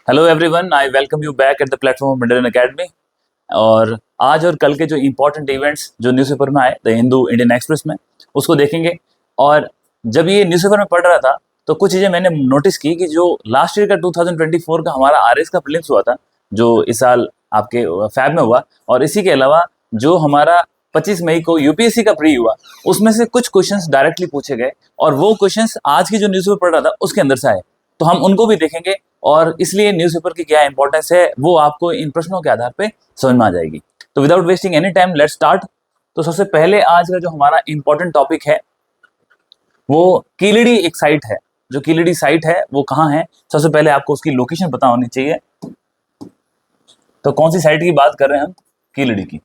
Hello everyone, I welcome you back at the platform of middle academy. और आज और कल के जो इंपॉर्टेंट इवेंट्स जो न्यूज़पेपर में आए, द हिंदू, इंडियन एक्सप्रेस में, उसको देखेंगे। और जब ये न्यूज़पेपर में पढ़ रहा था तो कुछ चीज़ें मैंने नोटिस की कि जो लास्ट ईयर का 2024 का हमारा आरएस का प्रीलिम्स हुआ था, जो इस साल आपके फैब में हुआ, और इसी के अलावा जो हमारा 25 मई को यूपीएससी का प्री हुआ, उसमें से कुछ क्वेश्चंस डायरेक्टली पूछे गए और वो क्वेश्चंस आज की जो न्यूज़पेपर पढ़ रहा था उसके अंदर से आए। तो हम उनको भी देखेंगे और इसलिए न्यूज़पेपर की क्या इंपॉर्टेंस है वो आपको इन प्रश्नों के आधार पे समझ में आ जाएगी। तो without wasting any time let's start. तो सबसे पहले आज का जो हमारा इंपॉर्टेंट टॉपिक है वो कीलड़ी एक साइट है। जो कीलड़ी साइट है वो कहाँ है, सबसे पहले आपको उसकी लोकेशन पता होनी चाहिए। तो कौन सी साइट की बात कर रहे हैं हम? कीलड़ी की।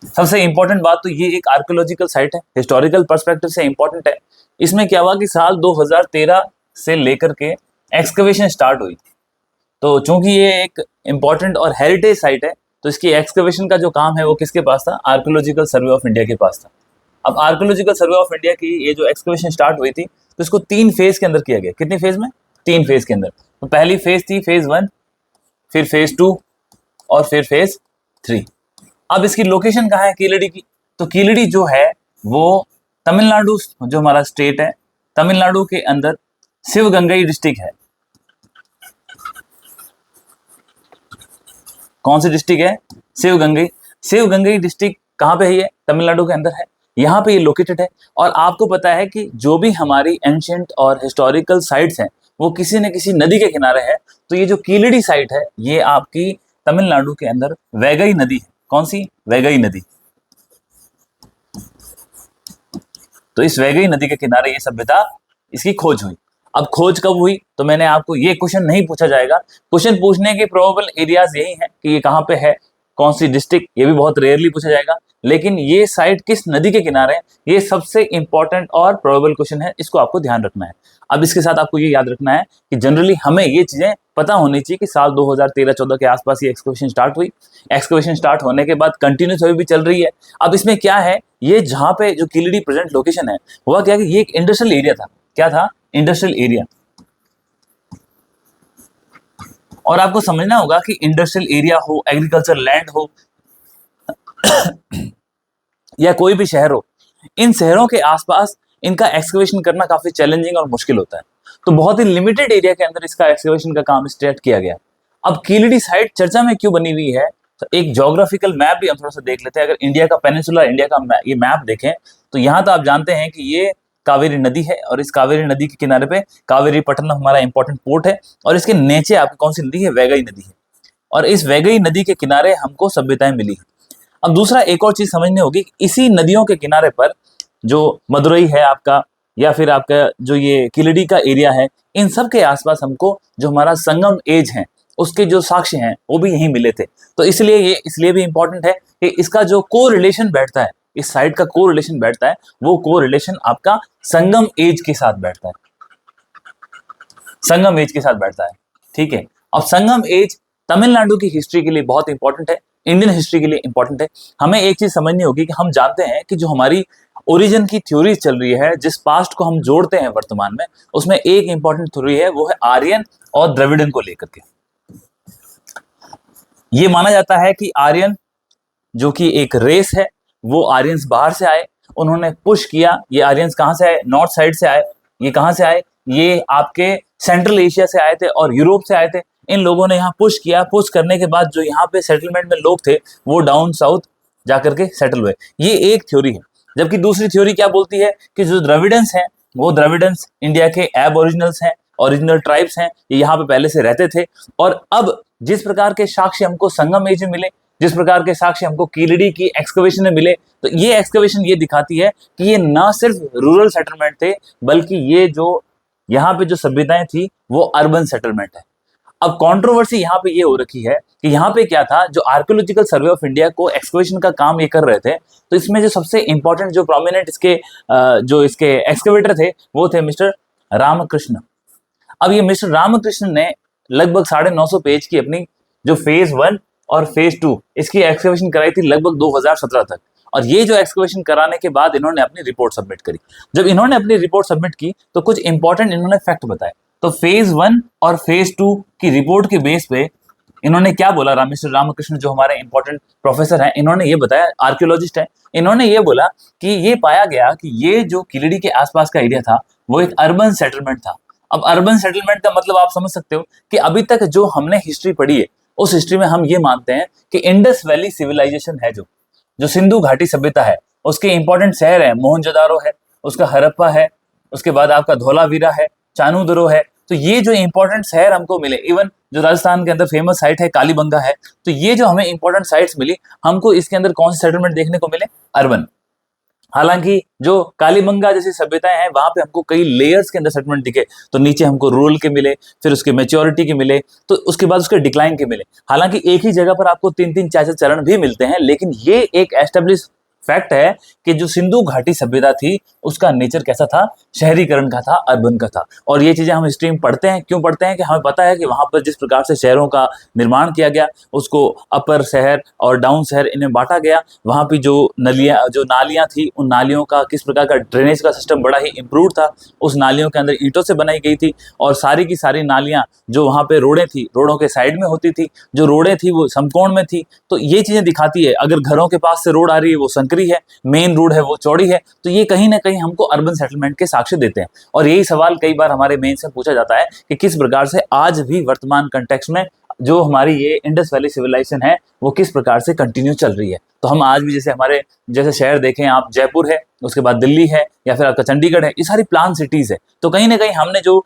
सबसे इंपॉर्टेंट बात तो ये एक आर्कियोलॉजिकल साइट है, हिस्टोरिकल पर्सपेक्टिव से इंपॉर्टेंट है। इसमें क्या हुआ कि साल 2013 से लेकर के एक्सकवेशन स्टार्ट हुई। तो चूंकि ये एक इम्पॉर्टेंट और हेरिटेज साइट है तो इसकी एक्सकवेशन का जो काम है वो किसके पास था? आर्कियोलॉजिकल सर्वे ऑफ इंडिया के पास था। अब आर्कियोलॉजिकल सर्वे ऑफ इंडिया की ये जो एक्सकवेशन स्टार्ट हुई थी तो इसको 3 फेज के अंदर किया गया। कितनी फेज में? 3 फेज के अंदर। तो पहली फेज थी फेज 1, फिर फेज 2 और फिर फेज 3। अब इसकी लोकेशन कहाँ है कीलड़ी की? तो कीलड़ी जो है वो तमिलनाडु, जो हमारा स्टेट है, तमिलनाडु के अंदर शिवगंगई डिस्ट्रिक्ट है। कौन सी डिस्ट्रिक्ट है? शिवगंगई। शिवगंगई डिस्ट्रिक्ट कहाँ पे है? ये तमिलनाडु के अंदर है, यहाँ पे ये लोकेटेड है। और आपको पता है कि जो भी हमारी एंशिएंट और हिस्टोरिकल साइट्स हैं वो किसी न किसी नदी के किनारे है। तो ये जो कीलड़ी साइट है ये आपकी तमिलनाडु के अंदर वैगई नदी है। कौन सी? वैगई नदी। तो इस वैगई नदी के किनारे ये सभ्यता, इसकी खोज हुई। अब खोज कब हुई? तो मैंने आपको ये क्वेश्चन नहीं पूछा जाएगा। क्वेश्चन पूछने के प्रोबेबल एरियाज यही है कि ये कहाँ पे है, कौन सी डिस्ट्रिक्ट, ये भी बहुत रेयरली पूछा जाएगा। लेकिन ये साइट किस नदी के किनारे है, ये सबसे इंपॉर्टेंट और प्रोबेबल क्वेश्चन है, इसको आपको ध्यान रखना है। अब इसके साथ आपको ये याद रखना है कि जनरली हमें ये चीजें पता होनी चाहिए कि साल 2013-14 के आसपास ये एक्सकवेशन स्टार्ट हुई। एक्सकवेशन स्टार्ट होने के बाद कंटिन्यूस अभी भी चल रही है। अब इसमें क्या है, ये जहाँ पे जो कीलड़ी प्रेजेंट लोकेशन है, हुआ क्या कि ये एक इंडस्ट्रियल एरिया था। क्या था? Industrial area. और आपको समझना होगा कि इंडस्ट्रियल एरिया हो, एग्रीकल्चर लैंड हो या कोई भी शहर हो, इन शहरों के आसपास इनका एक्सकवेशन करना काफी चैलेंजिंग और मुश्किल होता है। तो बहुत ही लिमिटेड एरिया के अंदर इसका एक्सकवेशन का काम स्टार्ट किया गया। अब कीलड़ी साइट चर्चा में क्यों बनी हुई है? तो एक ज्योग्राफिकल मैप भी हम थोड़ा सा देख लेते हैं। अगर इंडिया का पेनिनसुला इंडिया का ये मैप देखें तो यहाँ तो आप जानते हैं कि ये कावेरी नदी है और इस कावेरी नदी के किनारे पे कावेरी पट्टनम हमारा इंपॉर्टेंट पोर्ट है। और इसके नीचे आपकी कौन सी नदी है? वैगई नदी है। और इस वैगई नदी के किनारे हमको सभ्यताएं मिली हैं। अब दूसरा एक और चीज समझनी होगी, इसी नदियों के किनारे पर जो मदुरई है आपका, या फिर आपका जो ये कीलड़ी का एरिया है, इन सब के आसपास हमको जो हमारा संगम एज है उसके जो साक्ष्य हैं वो भी यहीं मिले थे। तो इसलिए ये इसलिए भी इंपॉर्टेंट है कि इसका जो को रिलेशन बैठता है, इस साइड का को रिलेशन बैठता है, वो को रिलेशन आपका संगम एज के साथ बैठता है। संगम एज के साथ बैठता है, ठीक है। अब संगम एज तमिलनाडु की हिस्ट्री के लिए बहुत इंपॉर्टेंट है, इंडियन हिस्ट्री के लिए इंपॉर्टेंट है। हमें एक चीज समझनी होगी कि हम जानते हैं कि जो हमारी ओरिजिन की थ्योरीज चल रही है, जिस पास्ट को हम जोड़ते हैं वर्तमान में, उसमें एक इंपॉर्टेंट थ्योरी है, वो है आर्यन और द्रविड़न को लेकर के। ये माना जाता है कि आर्यन जो कि एक रेस है, वो आर्यंस बाहर से आए, उन्होंने पुश किया। ये आर्यंस कहाँ से आए? नॉर्थ साइड से आए। ये कहाँ से आए? ये आपके सेंट्रल एशिया से आए थे और यूरोप से आए थे। इन लोगों ने यहाँ पुश किया। पुश करने के बाद जो यहाँ पे सेटलमेंट में लोग थे वो डाउन साउथ जाकर के सेटल हुए। ये एक थ्योरी है। जबकि दूसरी थ्योरी क्या बोलती है कि जो द्रविडन्स हैं वो द्रविडन्स इंडिया के एब ओरिजिनल्स हैं, ओरिजिनल ट्राइब्स हैं, ये यहाँ पे पहले से रहते थे। और अब जिस प्रकार के साक्ष्य हमको संगम एज में मिले, जिस प्रकार के साक्ष्य हमको कीलड़ी की एक्सकवेशन में मिले, तो ये एक्सकवेशन ये दिखाती है कि ये ना सिर्फ रूरल सेटलमेंट थे, बल्कि ये जो यहाँ पे जो सभ्यताएं थी वो अर्बन सेटलमेंट है। अब कंट्रोवर्सी यहाँ पे ये हो रखी है कि यहाँ पे क्या था, जो आर्कियोलॉजिकल सर्वे ऑफ इंडिया को एक्सकवेशन का काम ये कर रहे थे, तो इसमें जो सबसे इंपॉर्टेंट जो प्रोमिनेंट इसके जो इसके एक्सकवेटर थे वो थे मिस्टर रामकृष्ण। अब ये मिस्टर रामकृष्ण ने लगभग 950 पेज की अपनी जो फेज 1 और फेज 2 इसकी एक्सकवेशन कराई थी लगभग 2017 तक। और ये जो एक्सकवेशन कराने के बाद इन्होंने अपनी रिपोर्ट सबमिट करी। जब इन्होंने अपनी रिपोर्ट सबमिट की तो कुछ इंपॉर्टेंट इन्होंने फैक्ट बताए। तो फेज 1 और फेज 2 की रिपोर्ट के बेस पे इन्होंने क्या बोला, रामेश्वर रामकृष्ण जो हमारे इंपॉर्टेंट प्रोफेसर हैं, इन्होंने ये बताया, आर्कियोलॉजिस्ट है, इन्होंने ये बोला कि ये पाया गया कि ये जो किलड़ी के आसपास का एरिया था वो एक अर्बन सेटलमेंट था। अब अर्बन सेटलमेंट का मतलब आप समझ सकते हो कि अभी तक जो हमने हिस्ट्री पढ़ी है उस हिस्ट्री में हम ये मानते हैं कि इंडस वैली सिविलाइजेशन है, जो जो सिंधु घाटी सभ्यता है, उसके इंपॉर्टेंट शहर है मोहनजोदारो है, उसका हड़प्पा है, उसके बाद आपका धोलावीरा है, चानूदरो है। तो ये जो इंपॉर्टेंट शहर हमको मिले, इवन जो राजस्थान के अंदर फेमस साइट है कालीबंगा है, तो ये जो हमें इंपॉर्टेंट साइट्स मिली, हमको इसके अंदर कौन से सेटलमेंट देखने को मिले, अर्बन। हालांकि जो कालीबंगा जैसी सभ्यताएं हैं वहां पे हमको कई लेयर्स के अंदर सेटलमेंट दिखे, तो नीचे हमको रूरल के मिले, फिर उसके मेच्योरिटी के मिले, तो उसके बाद उसके डिक्लाइन के मिले। हालांकि एक ही जगह पर आपको 3-3 4-4 चरण भी मिलते हैं, लेकिन ये एक एस्टेब्लिश फैक्ट है कि जो सिंधु घाटी सभ्यता थी उसका नेचर कैसा था, शहरीकरण का था, अर्बन का था। और ये चीजें हम हिस्ट्री में पढ़ते हैं, क्यों पढ़ते हैं कि हमें पता है कि वहां पर जिस प्रकार से शहरों का निर्माण किया गया, उसको अपर शहर और डाउन शहर इन्हें बांटा गया, वहां पे जो नालियां थी, उन नालियों का किस प्रकार का ड्रेनेज का सिस्टम बड़ा ही इंप्रूव था, उस नालियों के अंदर ईंटों से बनाई गई थी, और सारी की सारी नालियां जो वहां पे रोडें थी, रोडों के साइड में होती थी, जो रोडें थी वो समकोण में थी। तो ये चीजें दिखाती है, अगर घरों के पास से रोड आ रही है वो संकरी है, मेन रोड है वो चौड़ी है, तो ये कहीं ना कहीं हमको अर्बन सेटलमेंट के साक्ष्य देते हैं। और यही सवाल कई बार हमारे मेन से पूछा जाता है कि किस प्रकार से आज भी वर्तमान कंटेक्स्ट में जो हमारी ये इंडस वैली सिविलाइजेशन है वो किस प्रकार से कंटिन्यू चल रही है। तो हम आज भी जैसे हमारे जैसे शहर देखें आप, जयपुर है, उसके बाद दिल्ली है, या फिर आपका चंडीगढ़ है, ये सारी प्लान सिटीज है। तो कहीं ना कहीं हमने जो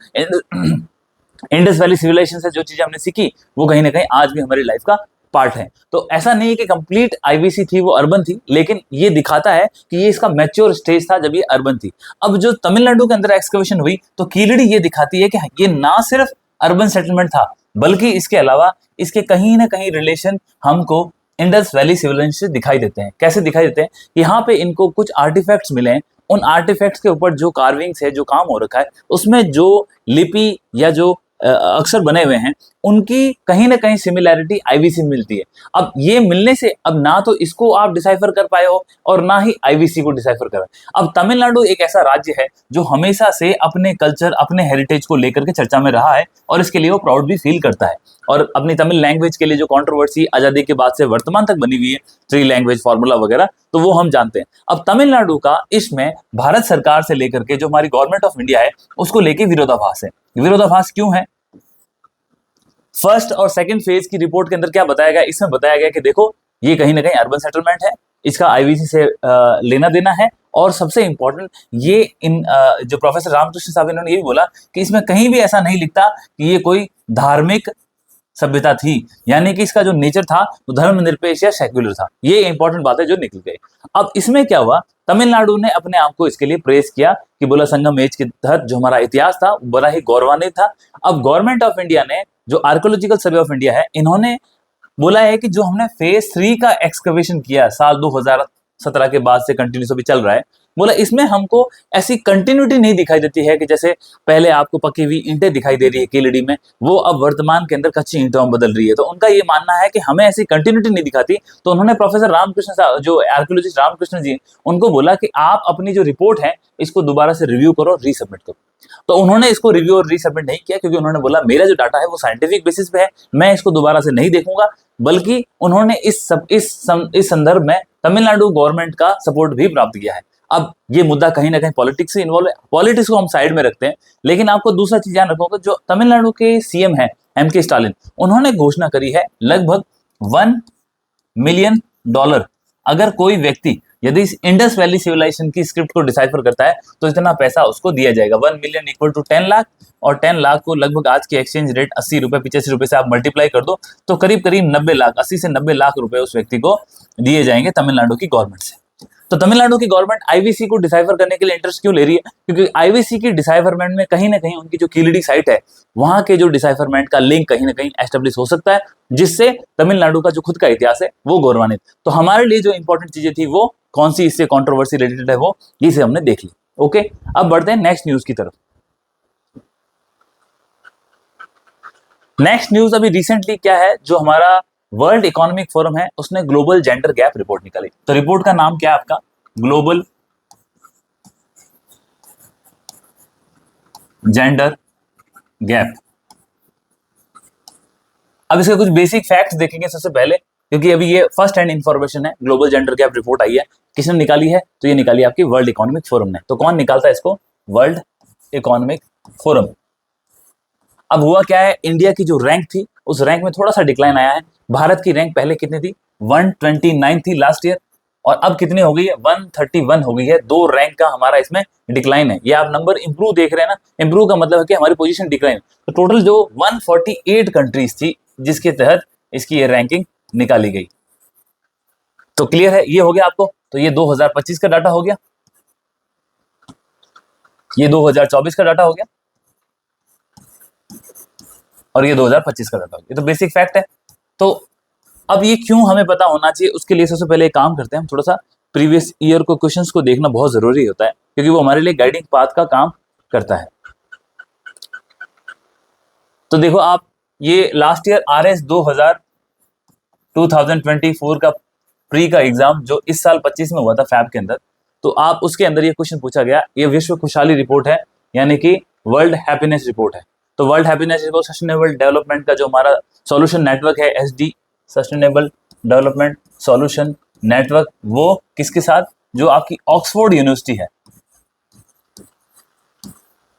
इंडस वैली सिविलाइजेशन से जो चीजें हमने सीखी वो कहीं ना कहीं आज भी हमारी लाइफ का पार्ट है। तो ऐसा नहीं है कि कंप्लीट आईवीसी थी वो अर्बन थी, लेकिन ये दिखाता है कि ये इसका मैच्योर स्टेज था जब ये अर्बन थी। अब जो तमिलनाडु के अंदर एक्सकवेशन हुई तो कीलड़ी ये दिखाती है कि ये ना सिर्फ अर्बन सेटलमेंट था, बल्कि इसके अलावा इसके कहीं ना कहीं रिलेशन हमको इंडस वैली सिविलाइजेशन से दिखाई देते हैं। कैसे दिखाई देते हैं, यहाँ पे इनको कुछ आर्टिफैक्ट्स मिले हैं, उन आर्टिफैक्ट्स के ऊपर जो कार्विंग्स है, जो काम हो रखा है, उसमें जो लिपि या जो अक्षर बने हुए हैं, उनकी कहीं ना कहीं सिमिलैरिटी आईवीसी में मिलती है। अब ये मिलने से अब ना तो इसको आप डिसाइफर कर पाए हो और ना ही आईवीसी को डिसाइफर कर। अब तमिलनाडु एक ऐसा राज्य है जो हमेशा से अपने कल्चर, अपने हेरिटेज को लेकर के चर्चा में रहा है, और इसके लिए वो प्राउड भी फील करता है। और अपनी तमिल लैंग्वेज के लिए जो कंट्रोवर्सी आजादी के बाद से वर्तमान तक बनी हुई है, 3 लैंग्वेज फॉर्मूला वगैरह, तो वो हम जानते हैं। अब तमिलनाडु का इसमें भारत सरकार से लेकर के जो हमारी गवर्नमेंट ऑफ इंडिया है उसको लेके विरोधाभास है। विरोधाभास क्यों है? फर्स्ट और सेकंड फेज की रिपोर्ट के अंदर क्या बताया गया, इसमें बताया गया कि देखो ये कहीं ना कहीं अर्बन सेटलमेंट है, इसका आईवीसी से लेना देना है, और सबसे इंपॉर्टेंट ये जो प्रोफेसर रामकृष्ण साहब इन्होंने ये भी बोला कि इसमें कहीं भी ऐसा नहीं लिखता कि ये कोई धार्मिक सभ्यता थी, यानी कि इसका जो नेचर था वो धर्मनिरपेक्ष या सेक्युलर था। ये इंपॉर्टेंट बात है जो निकल गई। अब इसमें क्या हुआ, तमिलनाडु ने अपने आप को इसके लिए प्रेस किया कि बोला संगम एज के तहत जो हमारा इतिहास था बड़ा ही गौरवान्वित था। अब गवर्नमेंट ऑफ इंडिया ने, जो आर्कियोलॉजिकल सर्वे ऑफ इंडिया है, इन्होंने बोला है कि जो हमने फेज 3 का एक्सकवेशन किया साल 2017 के बाद से कंटिन्यूस अभी चल रहा है, बोला इसमें हमको ऐसी कंटिन्यूटी नहीं दिखाई देती है कि जैसे पहले आपको पकी हुई ईंटें दिखाई दे रही है कीलड़ी में, वो अब वर्तमान के अंदर कच्ची ईंटों में बदल रही है। तो उनका ये मानना है कि हमें ऐसी कंटिन्यूटी नहीं दिखाती। तो उन्होंने प्रोफेसर रामकृष्ण साहब, जो आर्कियोलॉजिस्ट रामकृष्ण जी, उनको बोला कि आप अपनी जो रिपोर्ट है इसको दोबारा से रिव्यू करो, रीसबमिट करो। तो उन्होंने इसको रिव्यू और रीसबमिट नहीं किया, क्योंकि उन्होंने बोला मेरा जो डाटा है वो साइंटिफिक बेसिस पे है, मैं इसको दोबारा से नहीं देखूंगा। बल्कि उन्होंने इस संदर्भ में तमिलनाडु गवर्नमेंट का सपोर्ट भी प्राप्त किया है। अब ये मुद्दा कहीं ना कहीं पॉलिटिक्स से इन्वॉल्व है, पॉलिटिक्स को हम साइड में रखते हैं, लेकिन आपको दूसरा चीज ध्यान रखोगे, जो तमिलनाडु के सीएम है एमके स्टालिन, उन्होंने घोषणा करी है लगभग $1 मिलियन, अगर कोई व्यक्ति यदि इस इंडस वैली सिविलाइजेशन की स्क्रिप्ट को डिसाइफर करता है तो इतना पैसा उसको दिया जाएगा। 1 मिलियन इक्वल टू 10 लाख, और 10 लाख को लगभग आज के एक्सचेंज रेट 80 रुपए 85 रुपए से आप मल्टीप्लाई कर दो तो करीब करीब 90 लाख, 80 से 90 लाख रुपए उस व्यक्ति को दिए जाएंगे तमिलनाडु की गवर्नमेंट से। तो तमिलनाडु की गवर्नमेंट आईवीसी को डिसाइफर करने के लिए इंटरेस्ट क्यों ले रही है? क्योंकि आईवीसी की डिसाइफरमेंट में कहीं ना कहीं उनकी जो कीलड़ी साइट है वहां के जो डिसाइफरमेंट का लिंक कहीं ना कहीं एस्टेब्लिश हो सकता है, जिससे तमिलनाडु का जो खुद का इतिहास है वो गौरवान्वित। तो हमारे लिए जो इंपॉर्टेंट चीजें थी वो कौन सी इससे कंट्रोवर्सी रिलेटेड है वो इसे हमने देख ली। ओके, अब बढ़ते हैं नेक्स्ट न्यूज की तरफ। नेक्स्ट न्यूज अभी रिसेंटली क्या है, जो हमारा वर्ल्ड इकोनॉमिक फोरम है उसने ग्लोबल जेंडर गैप रिपोर्ट निकाली। तो रिपोर्ट का नाम क्या है आपका? Global gender gap. अब इसके कुछ बेसिक फैक्ट्स देखेंगे सबसे पहले, क्योंकि अभी ये फर्स्ट हैंड इंफॉर्मेशन है। ग्लोबल जेंडर गैप रिपोर्ट आई है, किसने निकाली है? तो ये निकाली आपकी वर्ल्ड इकोनॉमिक फोरम ने। तो कौन निकालता है इसको? World economic forum. अब हुआ क्या है, इंडिया की जो रैंक थी उस रैंक में थोड़ा सा डिक्लाइन आया है। भारत की रैंक पहले कितनी थी? 129 थी लास्ट ईयर, और अब कितनी हो गई है? 131 हो गई है। 2 रैंक का हमारा इसमें डिक्लाइन है। ये आप नंबर इंप्रूव देख रहे हैं ना, इंप्रूव का मतलब है कि हमारी पोजीशन डिक्लाइन। तो टोटल जो 148 कंट्रीज थी जिसके तहत इसकी ये रैंकिंग निकाली गई। तो क्लियर है, ये हो गया आपको। तो ये 2025 का डाटा हो गया, ये 2024 का डाटा हो गया, और ये 2025 का डाटा हो गया। ये तो बेसिक फैक्ट है। तो अब ये क्यों हमें पता होना चाहिए, उसके लिए सबसे पहले एक काम करते हैं, हम थोड़ा सा प्रीवियस ईयर को क्वेश्चंस को देखना बहुत जरूरी होता है, क्योंकि वो हमारे लिए गाइडिंग पाथ का काम करता है। तो देखो आप, ये लास्ट ईयर RS 2024 का प्री का एग्जाम जो इस साल 25 में हुआ था फैब के अंदर, तो आप उसके अंदर ये क्वेश्चन पूछा गया। ये विश्व खुशहाली रिपोर्ट है, यानी कि वर्ल्ड हैप्पीनेस रिपोर्ट है। तो world happiness report sustainable development का जो हमारा सॉल्यूशन नेटवर्क है, SD sustainable development solution network, वो किसके साथ? जो आपकी ऑक्सफोर्ड यूनिवर्सिटी है,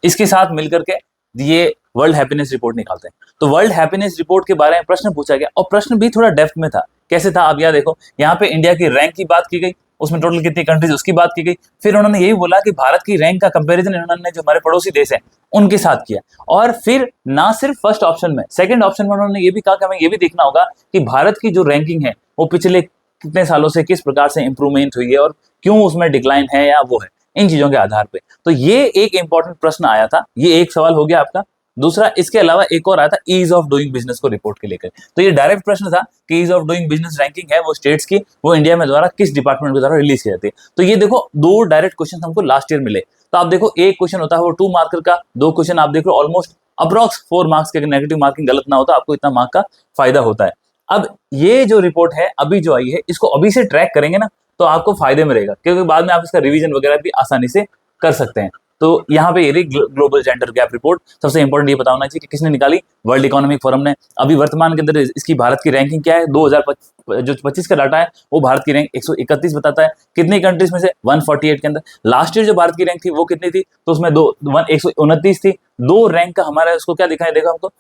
इसके साथ मिलकर के ये वर्ल्ड हैप्पीनेस रिपोर्ट निकालते हैं। तो वर्ल्ड हैप्पीनेस रिपोर्ट के बारे में प्रश्न पूछा गया, और प्रश्न भी थोड़ा डेप्थ में था। कैसे था? आप यहाँ देखो, यहाँ पे इंडिया की रैंक की बात की गई, उसमें टोटल कितनी कंट्रीज उसकी बात की गई। फिर उन्होंने यही बोला कि भारत की रैंक का कंपैरिजन इन्होंने जो हमारे पड़ोसी देश है उनके साथ किया। और फिर ना सिर्फ फर्स्ट ऑप्शन में, सेकंड ऑप्शन में उन्होंने ये भी कहा कि हमें ये भी देखना होगा कि भारत की जो रैंकिंग है वो पिछले कितने सालों से किस प्रकार से इंप्रूवमेंट हुई है, और क्यों उसमें डिक्लाइन है या वो है, इन चीजों के आधार पे। तो ये एक इंपॉर्टेंट प्रश्न आया था, ये एक सवाल हो गया आपका। दूसरा, इसके अलावा एक और आया था ईज ऑफ डूइंग बिजनेस को रिपोर्ट के लेकर। तो ये डायरेक्ट प्रश्न था कि ease of doing business ranking है वो स्टेट्स की, वो इंडिया में द्वारा किस डिपार्टमेंट के द्वारा रिलीज की जाती है। तो ये देखो, 2 डायरेक्ट क्वेश्चन हमको लास्ट ईयर मिले। तो आप देखो, एक क्वेश्चन होता है वो 2 मार्कर का, 2 क्वेश्चन आप देखो ऑलमोस्ट अप्रॉक्स 4 मार्क्स के। नेगेटिव मार्किंग गलत ना होता, आपको इतना मार्क का फायदा होता है। अब ये जो रिपोर्ट है अभी जो आई है, इसको अभी से ट्रैक करेंगे ना तो आपको फायदे में रहेगा, क्योंकि बाद में आप इसका रिवीजन वगैरह भी आसानी से कर सकते हैं। तो यहाँ पे ये रही ग्लोबल जेंडर गैप रिपोर्ट। सबसे इंपॉर्टेंट ये पता होना चाहिए कि किसने निकाली? वर्ल्ड इकोनॉमिक फोरम ने। अभी वर्तमान के अंदर इसकी भारत की रैंकिंग क्या है? 2025 का डाटा है वो भारत की रैंक 131 बताता है। कितनी कंट्रीज में से? 148 के अंदर। लास्ट ईयर जो भारत की रैंक थी वो कितनी थी? तो उसमें 129 थी। 2 रैंक का हमारा उसको क्या दिखाई देगा हमको?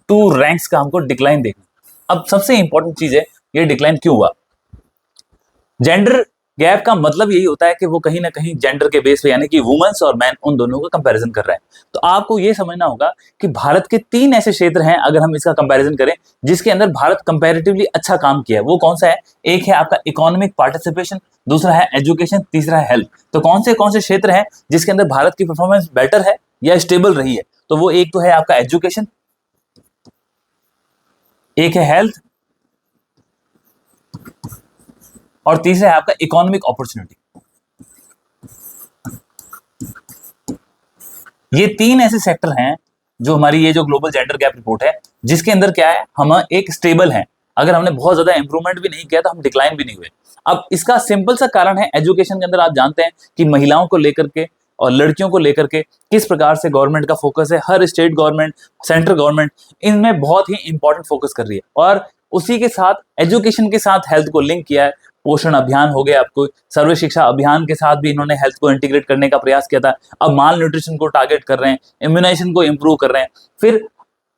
2 रैंक्स का हमको डिक्लाइन देखना। अब सबसे इंपॉर्टेंट चीज है, ये डिक्लाइन क्यों हुआ? जेंडर गैप का मतलब यही होता है कि वो कहीं ना कहीं जेंडर के बेस पे, यानी कि वुमेन्स और मैन, उन दोनों का कंपैरिजन कर रहा है। तो आपको ये समझना होगा कि भारत के 3 ऐसे क्षेत्र हैं, अगर हम इसका कंपैरिजन करें, जिसके अंदर भारत कंपैरेटिवली अच्छा काम किया है। वो कौन सा है? एक है आपका इकोनॉमिक पार्टिसिपेशन, दूसरा है एजुकेशन, तीसरा है हेल्थ। तो कौन से क्षेत्र हैं जिसके अंदर भारत की परफॉर्मेंस बेटर है या स्टेबल रही है? तो वो एक तो है आपका एजुकेशन, एक है हेल्थ, और तीसरा है आपका इकोनॉमिक अपॉर्चुनिटी। ये 3 ऐसे सेक्टर हैं जो हमारी ये जो ग्लोबल जेंडर गैप रिपोर्ट है, जिसके अंदर क्या है, हम एक स्टेबल हैं। अगर हमने बहुत ज्यादा इंप्रूवमेंट भी नहीं किया तो हम डिक्लाइन भी नहीं हुए। अब इसका सिंपल सा कारण है, एजुकेशन के अंदर आप जानते हैं कि महिलाओं को लेकर के और लड़कियों को लेकर के किस प्रकार से गवर्नमेंट का फोकस है। हर स्टेट गवर्नमेंट, सेंट्रल गवर्नमेंट इनमें बहुत ही इंपॉर्टेंट फोकस कर रही है, और उसी के साथ एजुकेशन के साथ हेल्थ को लिंक किया है। पोषण अभियान हो गया, आपको सर्व शिक्षा अभियान के साथ भी इन्होंने हेल्थ को इंटीग्रेट करने का प्रयास किया था। अब माल न्यूट्रिशन को टारगेट कर रहे हैं, इम्यूनाइजेशन को इंप्रूव कर रहे हैं। फिर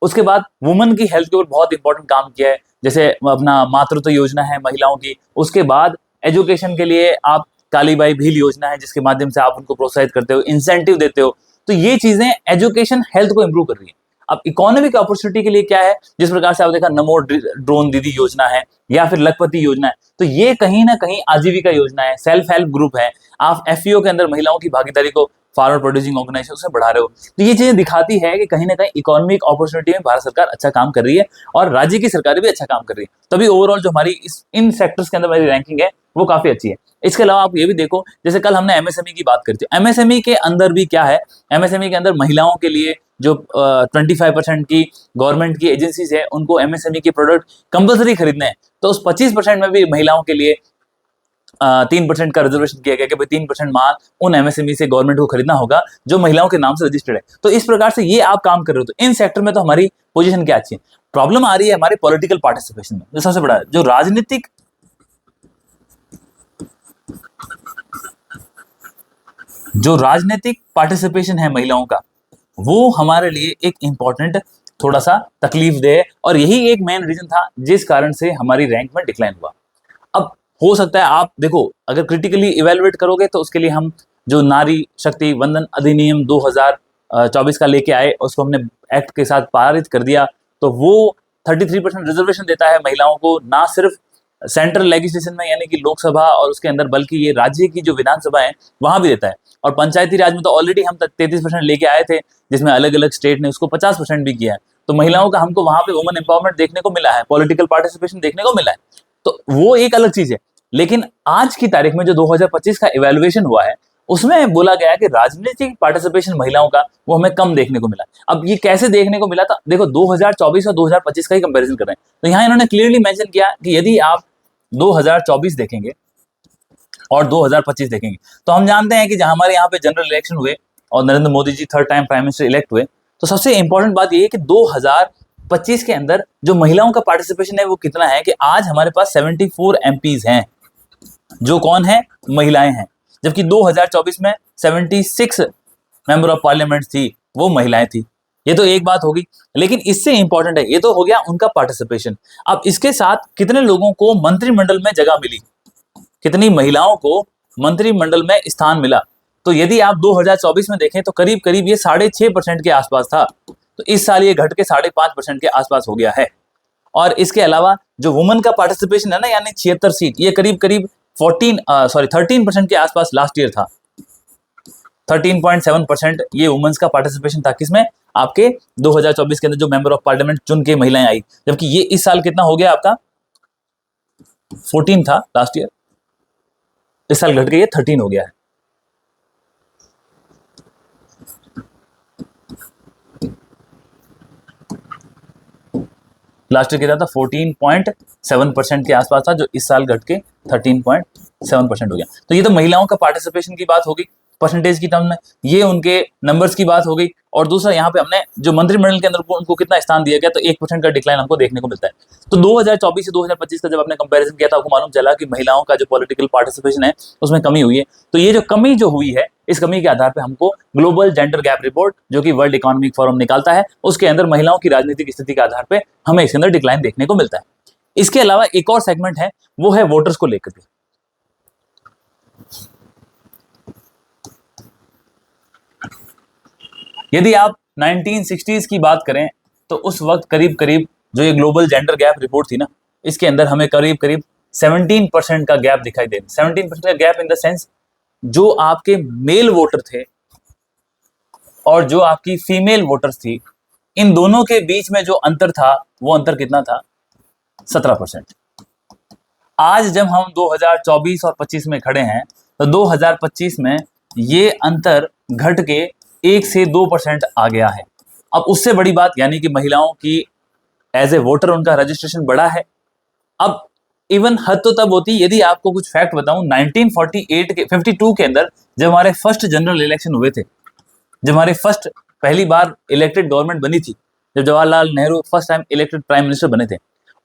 उसके बाद वुमेन की हेल्थ के ऊपर बहुत इंपॉर्टेंट काम किया है, जैसे अपना मातृत्व योजना है महिलाओं की। उसके बाद एजुकेशन के लिए आप कालीबाई भील योजना है, जिसके माध्यम से आप उनको प्रोत्साहित करते हो, इंसेंटिव देते हो। तो ये चीजें एजुकेशन हेल्थ को इंप्रूव कर रही है। अब इकोनॉमिक अपॉर्चुनिटी के लिए क्या है, जिस प्रकार से आप देखा नमो ड्रोन दीदी योजना है, या फिर लखपति योजना है, तो ये कहीं ना कहीं आजीविका योजना है, सेल्फ हेल्प ग्रुप है। आप FPO के अंदर महिलाओं की भागीदारी को, फार्मर प्रोड्यूसिंग ऑर्गेनाइजेशन से बढ़ा रहे हो। तो ये चीजें दिखाती है कि कहीं ना कहीं इकोनॉमिक अपॉर्चुनिटी में भारत सरकार अच्छा काम कर रही है, और राज्य की सरकारें भी अच्छा काम कर रही है। तभी ओवरऑल जो हमारी इन सेक्टर्स के अंदर हमारी रैंकिंग है वो काफी अच्छी है। इसके अलावा आप ये भी देखो, जैसे कल हमने MSME की बात करी थी, MSME के अंदर भी क्या है, MSME के अंदर महिलाओं के लिए जो 25% की गवर्नमेंट की एजेंसीज है, उनको MSME के प्रोडक्ट कंपलसरी खरीदने हैं। तो उस 25% में भी महिलाओं के लिए 3% का रिजर्वेशन किया गया कि भाई 3% माल उन एमएसएमई से गवर्नमेंट को खरीदना होगा जो महिलाओं के नाम से रजिस्टर्ड है। तो इस प्रकार से ये आप काम कर रहे हो, तो इन सेक्टर में तो हमारी पोजीशन क्या अच्छी है। प्रॉब्लम आ रही है हमारे पॉलिटिकल पार्टिसिपेशन में, जो सबसे बड़ा है, जो राजनीतिक पार्टिसिपेशन है महिलाओं का, वो हमारे लिए एक इंपॉर्टेंट थोड़ा सा तकलीफ दे, और यही एक मेन रीजन था जिस कारण से हमारी रैंक में डिक्लाइन हुआ। अब हो सकता है आप देखो, अगर क्रिटिकली इवेलुएट करोगे तो उसके लिए हम जो नारी शक्ति वंदन अधिनियम 2024 का लेके आए, उसको हमने एक्ट के साथ पारित कर दिया, तो वो 33% रिजर्वेशन देता है महिलाओं को, ना सिर्फ सेंट्रल लेजिस्लेशन में यानी कि लोकसभा और उसके अंदर, बल्कि ये राज्य की जो विधानसभा है वहां भी देता है। और पंचायती राज में तो ऑलरेडी हम 33% लेके आए थे, जिसमें अलग अलग स्टेट ने उसको 50% भी किया है। तो महिलाओं का हमको वहां पे वुमेन एम्पावरमेंट देखने को मिला है, पॉलिटिकल पार्टिसिपेशन देखने को मिला है, तो वो एक अलग चीज है। लेकिन आज की तारीख में जो 2025 का इवैल्यूएशन हुआ है, उसमें बोला गया है कि राजनीतिक पार्टिसिपेशन महिलाओं का वो हमें कम देखने को मिला। अब ये कैसे देखने को मिला था, देखो 2024 और 2025 का ही कंपैरिजन कर रहे हैं, तो यहाँ इन्होंने क्लियरली मेंशन किया कि यदि आप 2024 देखेंगे और 2025 देखेंगे, तो हम जानते हैं कि जहां हमारे यहाँ पे जनरल इलेक्शन हुए और Narendra Modi ji 3rd time prime minister elect हुए, तो सबसे इंपॉर्टेंट बात यह है कि 2025 के अंदर जो महिलाओं का पार्टिसिपेशन है वो कितना है, कि आज हमारे पास 74 एमपीज हैं, जो कौन है, महिलाएं हैं, जबकि 2024 में 76 मेंबर ऑफ पार्लियामेंट थी, वो महिलाएं थी। ये तो एक बात होगी, लेकिन इससे इंपॉर्टेंट है, ये तो हो गया उनका पार्टिसिपेशन। अब इसके साथ कितने लोगों को मंत्रिमंडल में जगह मिली, कितनी महिलाओं को मंत्रिमंडल में स्थान मिला, तो यदि आप 2024 में देखें तो करीब करीब ये 6.5% के आसपास था, तो इस साल ये घट के 5.5% के आसपास हो गया है। और इसके अलावा जो वुमेन का पार्टिसिपेशन है ना, यानी 76 सीट, ये करीब करीब 13% के आसपास लास्ट ईयर था। 13.7% ये वुमेन्स का पार्टिसिपेशन था, किसमें, आपके 2024 के अंदर जो मेंबर ऑफ पार्लियामेंट चुन के महिलाएं आई, जबकि ये इस साल कितना हो गया आपका, 14 था लास्ट ईयर, इस साल घट के ये 13 हो गया है। लास्ट ईयर कितना था, 14.7% के आसपास था, जो इस साल घट के 13.7% हो गया। तो ये तो महिलाओं का पार्टिसिपेशन की बात होगी परसेंटेज की टर्म में, ये उनके नंबर्स की बात हो गई। और दूसरा यहाँ पे हमने जो मंत्रिमंडल के अंदर उनको कितना स्थान दिया गया, तो 1% का डिक्लाइन हमको देखने को मिलता है। तो 2024 से 2025 का जब आपने कंपैरिजन किया था, आपको मालूम चला कि महिलाओं का जो पॉलिटिकल पार्टिसिपेशन है उसमें कमी हुई है। तो ये जो कमी जो हुई है, इस कमी के आधार पर हमको ग्लोबल जेंडर गैप रिपोर्ट, जो कि वर्ल्ड इकोनॉमिक फोरम निकालता है, उसके अंदर महिलाओं की राजनीतिक स्थिति के आधार पर हमें इसके अंदर डिक्लाइन देखने को मिलता है। इसके अलावा एक और सेगमेंट है, वो है वोटर्स को लेकर के। यदि आप 1960s की बात करें, तो उस वक्त करीब करीब जो ये ग्लोबल जेंडर गैप रिपोर्ट थी ना, इसके अंदर हमें करीब करीब 17% का गैप दिखाई दे। 17% का गैप इन द सेंस, जो आपके मेल वोटर थे और जो आपकी फीमेल वोटर्स थी, इन दोनों के बीच में जो अंतर था, वो अंतर कितना था, 17%। आज जब हम 2024 और 25 में खड़े हैं, तो 2025 में ये अंतर घट के 1 से 2% आ गया है। अब उससे बड़ी बात, यानी कि महिलाओं की एज ए वोटर उनका रजिस्ट्रेशन बढ़ा है। अब इवन हद तो तब होती, यदि आपको कुछ फैक्ट बताऊं, 1948 के 52 के अंदर जब हमारे फर्स्ट जनरल इलेक्शन हुए थे, जब हमारे फर्स्ट पहली बार इलेक्टेड गवर्नमेंट बनी थी, जब Jawaharlal Nehru first time elected prime minister बने थे,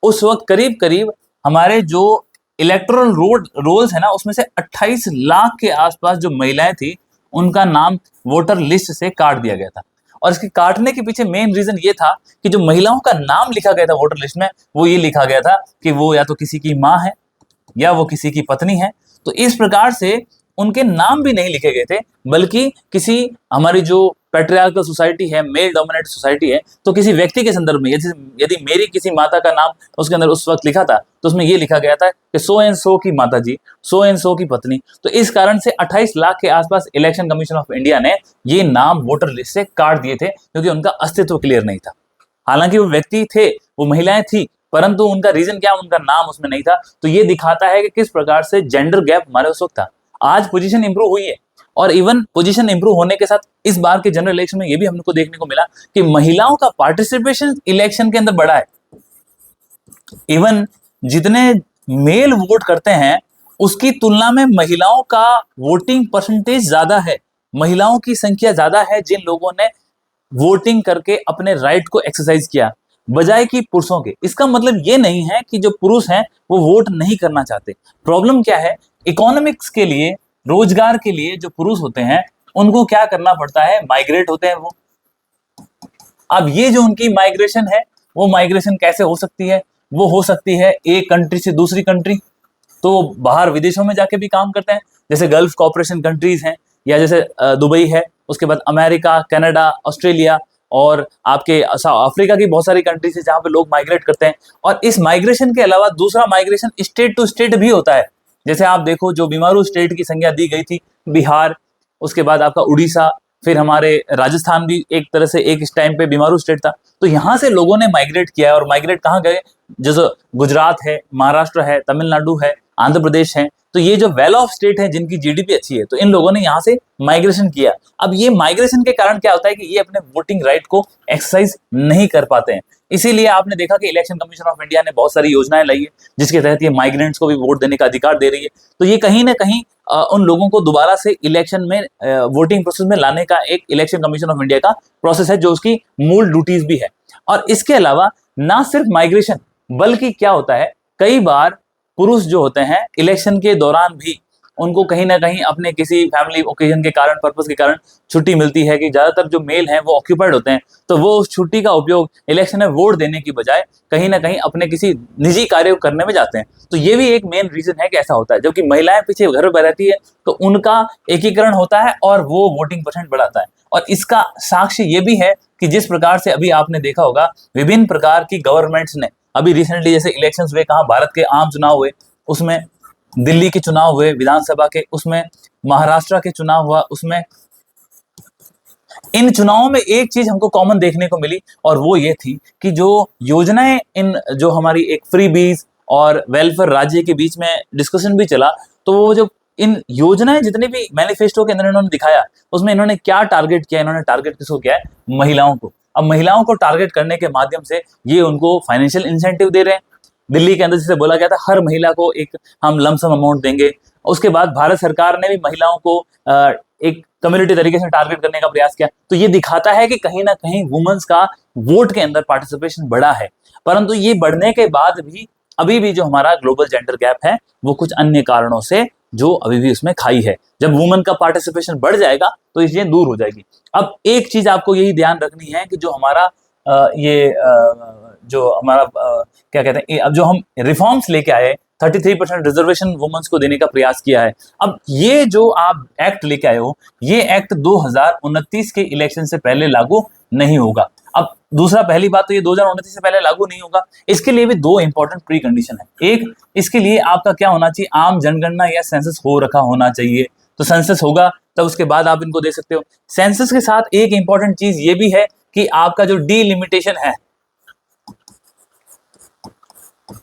उस वक्त करीब करीब हमारे जो इलेक्टोरल रोल्स है ना, उसमें से 28 लाख के आसपास जो महिलाएं थी, उनका नाम वोटर लिस्ट से काट दिया गया था। और इसके काटने के पीछे मेन रीजन ये था कि जो महिलाओं का नाम लिखा गया था वोटर लिस्ट में, वो ये लिखा गया था कि वो या तो किसी की माँ है या वो किसी की पत्नी है। तो इस प्रकार से उनके नाम भी नहीं लिखे गए थे, बल्कि किसी हमारी जो पैट्रियार्कल सोसाइटी है, मेल डोमिनेटेड सोसाइटी है, तो किसी व्यक्ति के संदर्भ में, यदि मेरी किसी माता का नाम उसके अंदर उस वक्त लिखा था, तो उसमें ये लिखा गया था कि सो एंड सो की माता जी, सो एंड सो की पत्नी। तो इस कारण से 28 लाख के आसपास इलेक्शन कमीशन ऑफ इंडिया ने ये नाम वोटर लिस्ट से काट दिए थे, क्योंकि उनका अस्तित्व क्लियर नहीं था। हालांकि वो व्यक्ति थे, वो महिलाएं थी, परंतु उनका रीजन क्या, उनका नाम उसमें नहीं था। तो ये दिखाता है कि किस प्रकार से जेंडर गैप हमारे उस वक्त था। आज पोजीशन इंप्रूव हुई है, और इवन पोजीशन इंप्रूव होने के साथ इस बार के जनरल इलेक्शन में ये भी हमको देखने को मिला कि महिलाओं का पार्टिसिपेशन इलेक्शन के अंदर बढ़ा है। इवन जितने मेल वोट करते हैं, उसकी तुलना में महिलाओं का वोटिंग परसेंटेज ज्यादा है, महिलाओं की संख्या ज्यादा है जिन लोगों ने वोटिंग करके अपने राइट को एक्सरसाइज किया, बजाय कि पुरुषों के। इसका मतलब ये नहीं है कि जो पुरुष हैं वो वोट नहीं करना चाहते। प्रॉब्लम क्या है, इकोनॉमिक्स के लिए, रोजगार के लिए जो पुरुष होते हैं उनको क्या करना पड़ता है, माइग्रेट होते हैं वो। अब ये जो उनकी माइग्रेशन है, वो माइग्रेशन कैसे हो सकती है, वो हो सकती है एक कंट्री से दूसरी कंट्री, तो बाहर विदेशों में जाके भी काम करते हैं, जैसे गल्फ कॉपरेशन कंट्रीज हैं, या जैसे दुबई है, उसके बाद अमेरिका, कनाडा, ऑस्ट्रेलिया, और आपके अफ्रीका की बहुत सारी कंट्रीज है जहां पे लोग माइग्रेट करते हैं। और इस माइग्रेशन के अलावा दूसरा माइग्रेशन स्टेट टू स्टेट भी होता है। जैसे आप देखो, जो बीमारू स्टेट की संज्ञा दी गई थी, बिहार, उसके बाद आपका उड़ीसा, फिर हमारे राजस्थान भी एक तरह से एक इस टाइम पे बीमारू स्टेट था। तो यहाँ से लोगों ने माइग्रेट किया है, और माइग्रेट कहाँ गए, जैसे गुजरात है, महाराष्ट्र है, तमिलनाडु है, आंध्र प्रदेश है। तो ये जो वेल ऑफ स्टेट है जिनकी जीडीपी अच्छी है, तो इन लोगों ने यहाँ से माइग्रेशन किया। अब ये माइग्रेशन के कारण क्या होता है कि ये अपने वोटिंग राइट को एक्सरसाइज नहीं कर पाते हैं। इसीलिए आपने देखा कि इलेक्शन कमीशन ऑफ इंडिया ने बहुत सारी योजनाएं लाई है जिसके तहत ये माइग्रेंट्स को भी वोट देने का अधिकार दे रही है। तो ये कहीं ना कहीं उन लोगों को दोबारा से इलेक्शन में वोटिंग प्रोसेस में लाने का एक इलेक्शन कमीशन ऑफ इंडिया का प्रोसेस है, जो उसकी मूल ड्यूटीज भी है। और इसके अलावा ना सिर्फ माइग्रेशन, बल्कि क्या होता है, कई बार पुरुष जो होते हैं इलेक्शन के दौरान भी उनको कहीं ना कहीं अपने किसी फैमिली ओकेजन के कारण, पर्पस के कारण छुट्टी मिलती है, कि ज्यादातर जो मेल हैं वो ऑक्यूपाइड होते हैं, तो वो उस छुट्टी का उपयोग इलेक्शन में वोट देने की बजाय कहीं ना कहीं अपने किसी निजी कार्य करने में जाते हैं। तो ये भी एक मेन रीजन है कि ऐसा होता है। जबकि महिलाएं पीछे घर पर रहती है तो उनका एकीकरण होता है और वो वोटिंग परसेंट बढ़ाता है। और इसका साक्ष्य ये भी है कि जिस प्रकार से अभी आपने देखा होगा, विभिन्न प्रकार की गवर्नमेंट्स ने अभी रिसेंटली जैसे इलेक्शंस हुए, कहाँ भारत के आम चुनाव हुए, उसमें दिल्ली के चुनाव हुए विधानसभा के, उसमें महाराष्ट्र के चुनाव हुआ, उसमें इन चुनावों में एक चीज हमको कॉमन देखने को मिली, और वो ये थी कि जो योजनाएं, इन जो हमारी एक फ्री बीज और वेलफेयर राज्य के बीच में डिस्कशन भी चला, तो वो जो इन योजनाएं जितने भी मैनिफेस्टो के अंदर इन्होंने दिखाया, उसमें इन्होंने क्या टारगेट किया, इन्होंने टारगेट किसको किया है, महिलाओं को। अब महिलाओं को टारगेट करने के माध्यम से ये उनको फाइनेंशियल इंसेंटिव दे रहे हैं। दिल्ली के अंदर जैसे बोला गया था, हर महिला को एक हम लमसम अमाउंट देंगे। उसके बाद भारत सरकार ने भी महिलाओं को एक कम्युनिटी तरीके से टारगेट करने का प्रयास किया। तो ये दिखाता है कि कहीं ना कहीं वुमेन्स का वोट के अंदर पार्टिसिपेशन बढ़ा है। परंतु ये बढ़ने के बाद भी अभी भी जो हमारा ग्लोबल जेंडर गैप है, वो कुछ अन्य कारणों से जो अभी भी उसमें खाई है। जब वुमेन का पार्टिसिपेशन बढ़ जाएगा तो ये दूर हो जाएगी। अब एक चीज आपको यही ध्यान रखनी है कि जो हमारा जो हमारा क्या कहते हैं, अब जो हम रिफॉर्म्स लेके आए, 33% रिजर्वेशन वुमेन्स को देने का प्रयास किया है। अब ये जो आप एक्ट लेके आए हो, ये एक्ट 2029 के इलेक्शन से पहले लागू नहीं होगा। अब दूसरा, पहली बात तो ये 2029 से पहले लागू नहीं होगा। इसके लिए भी दो इंपॉर्टेंट प्री कंडीशन है। एक, इसके लिए आपका क्या होना चाहिए, आम जनगणना या सेंसस हो रखा होना चाहिए। तो सेंसस होगा तब उसके बाद आप इनको दे सकते हो। सेंसस के साथ एक इंपॉर्टेंट चीज ये भी है कि आपका जो डीलिमिटेशन है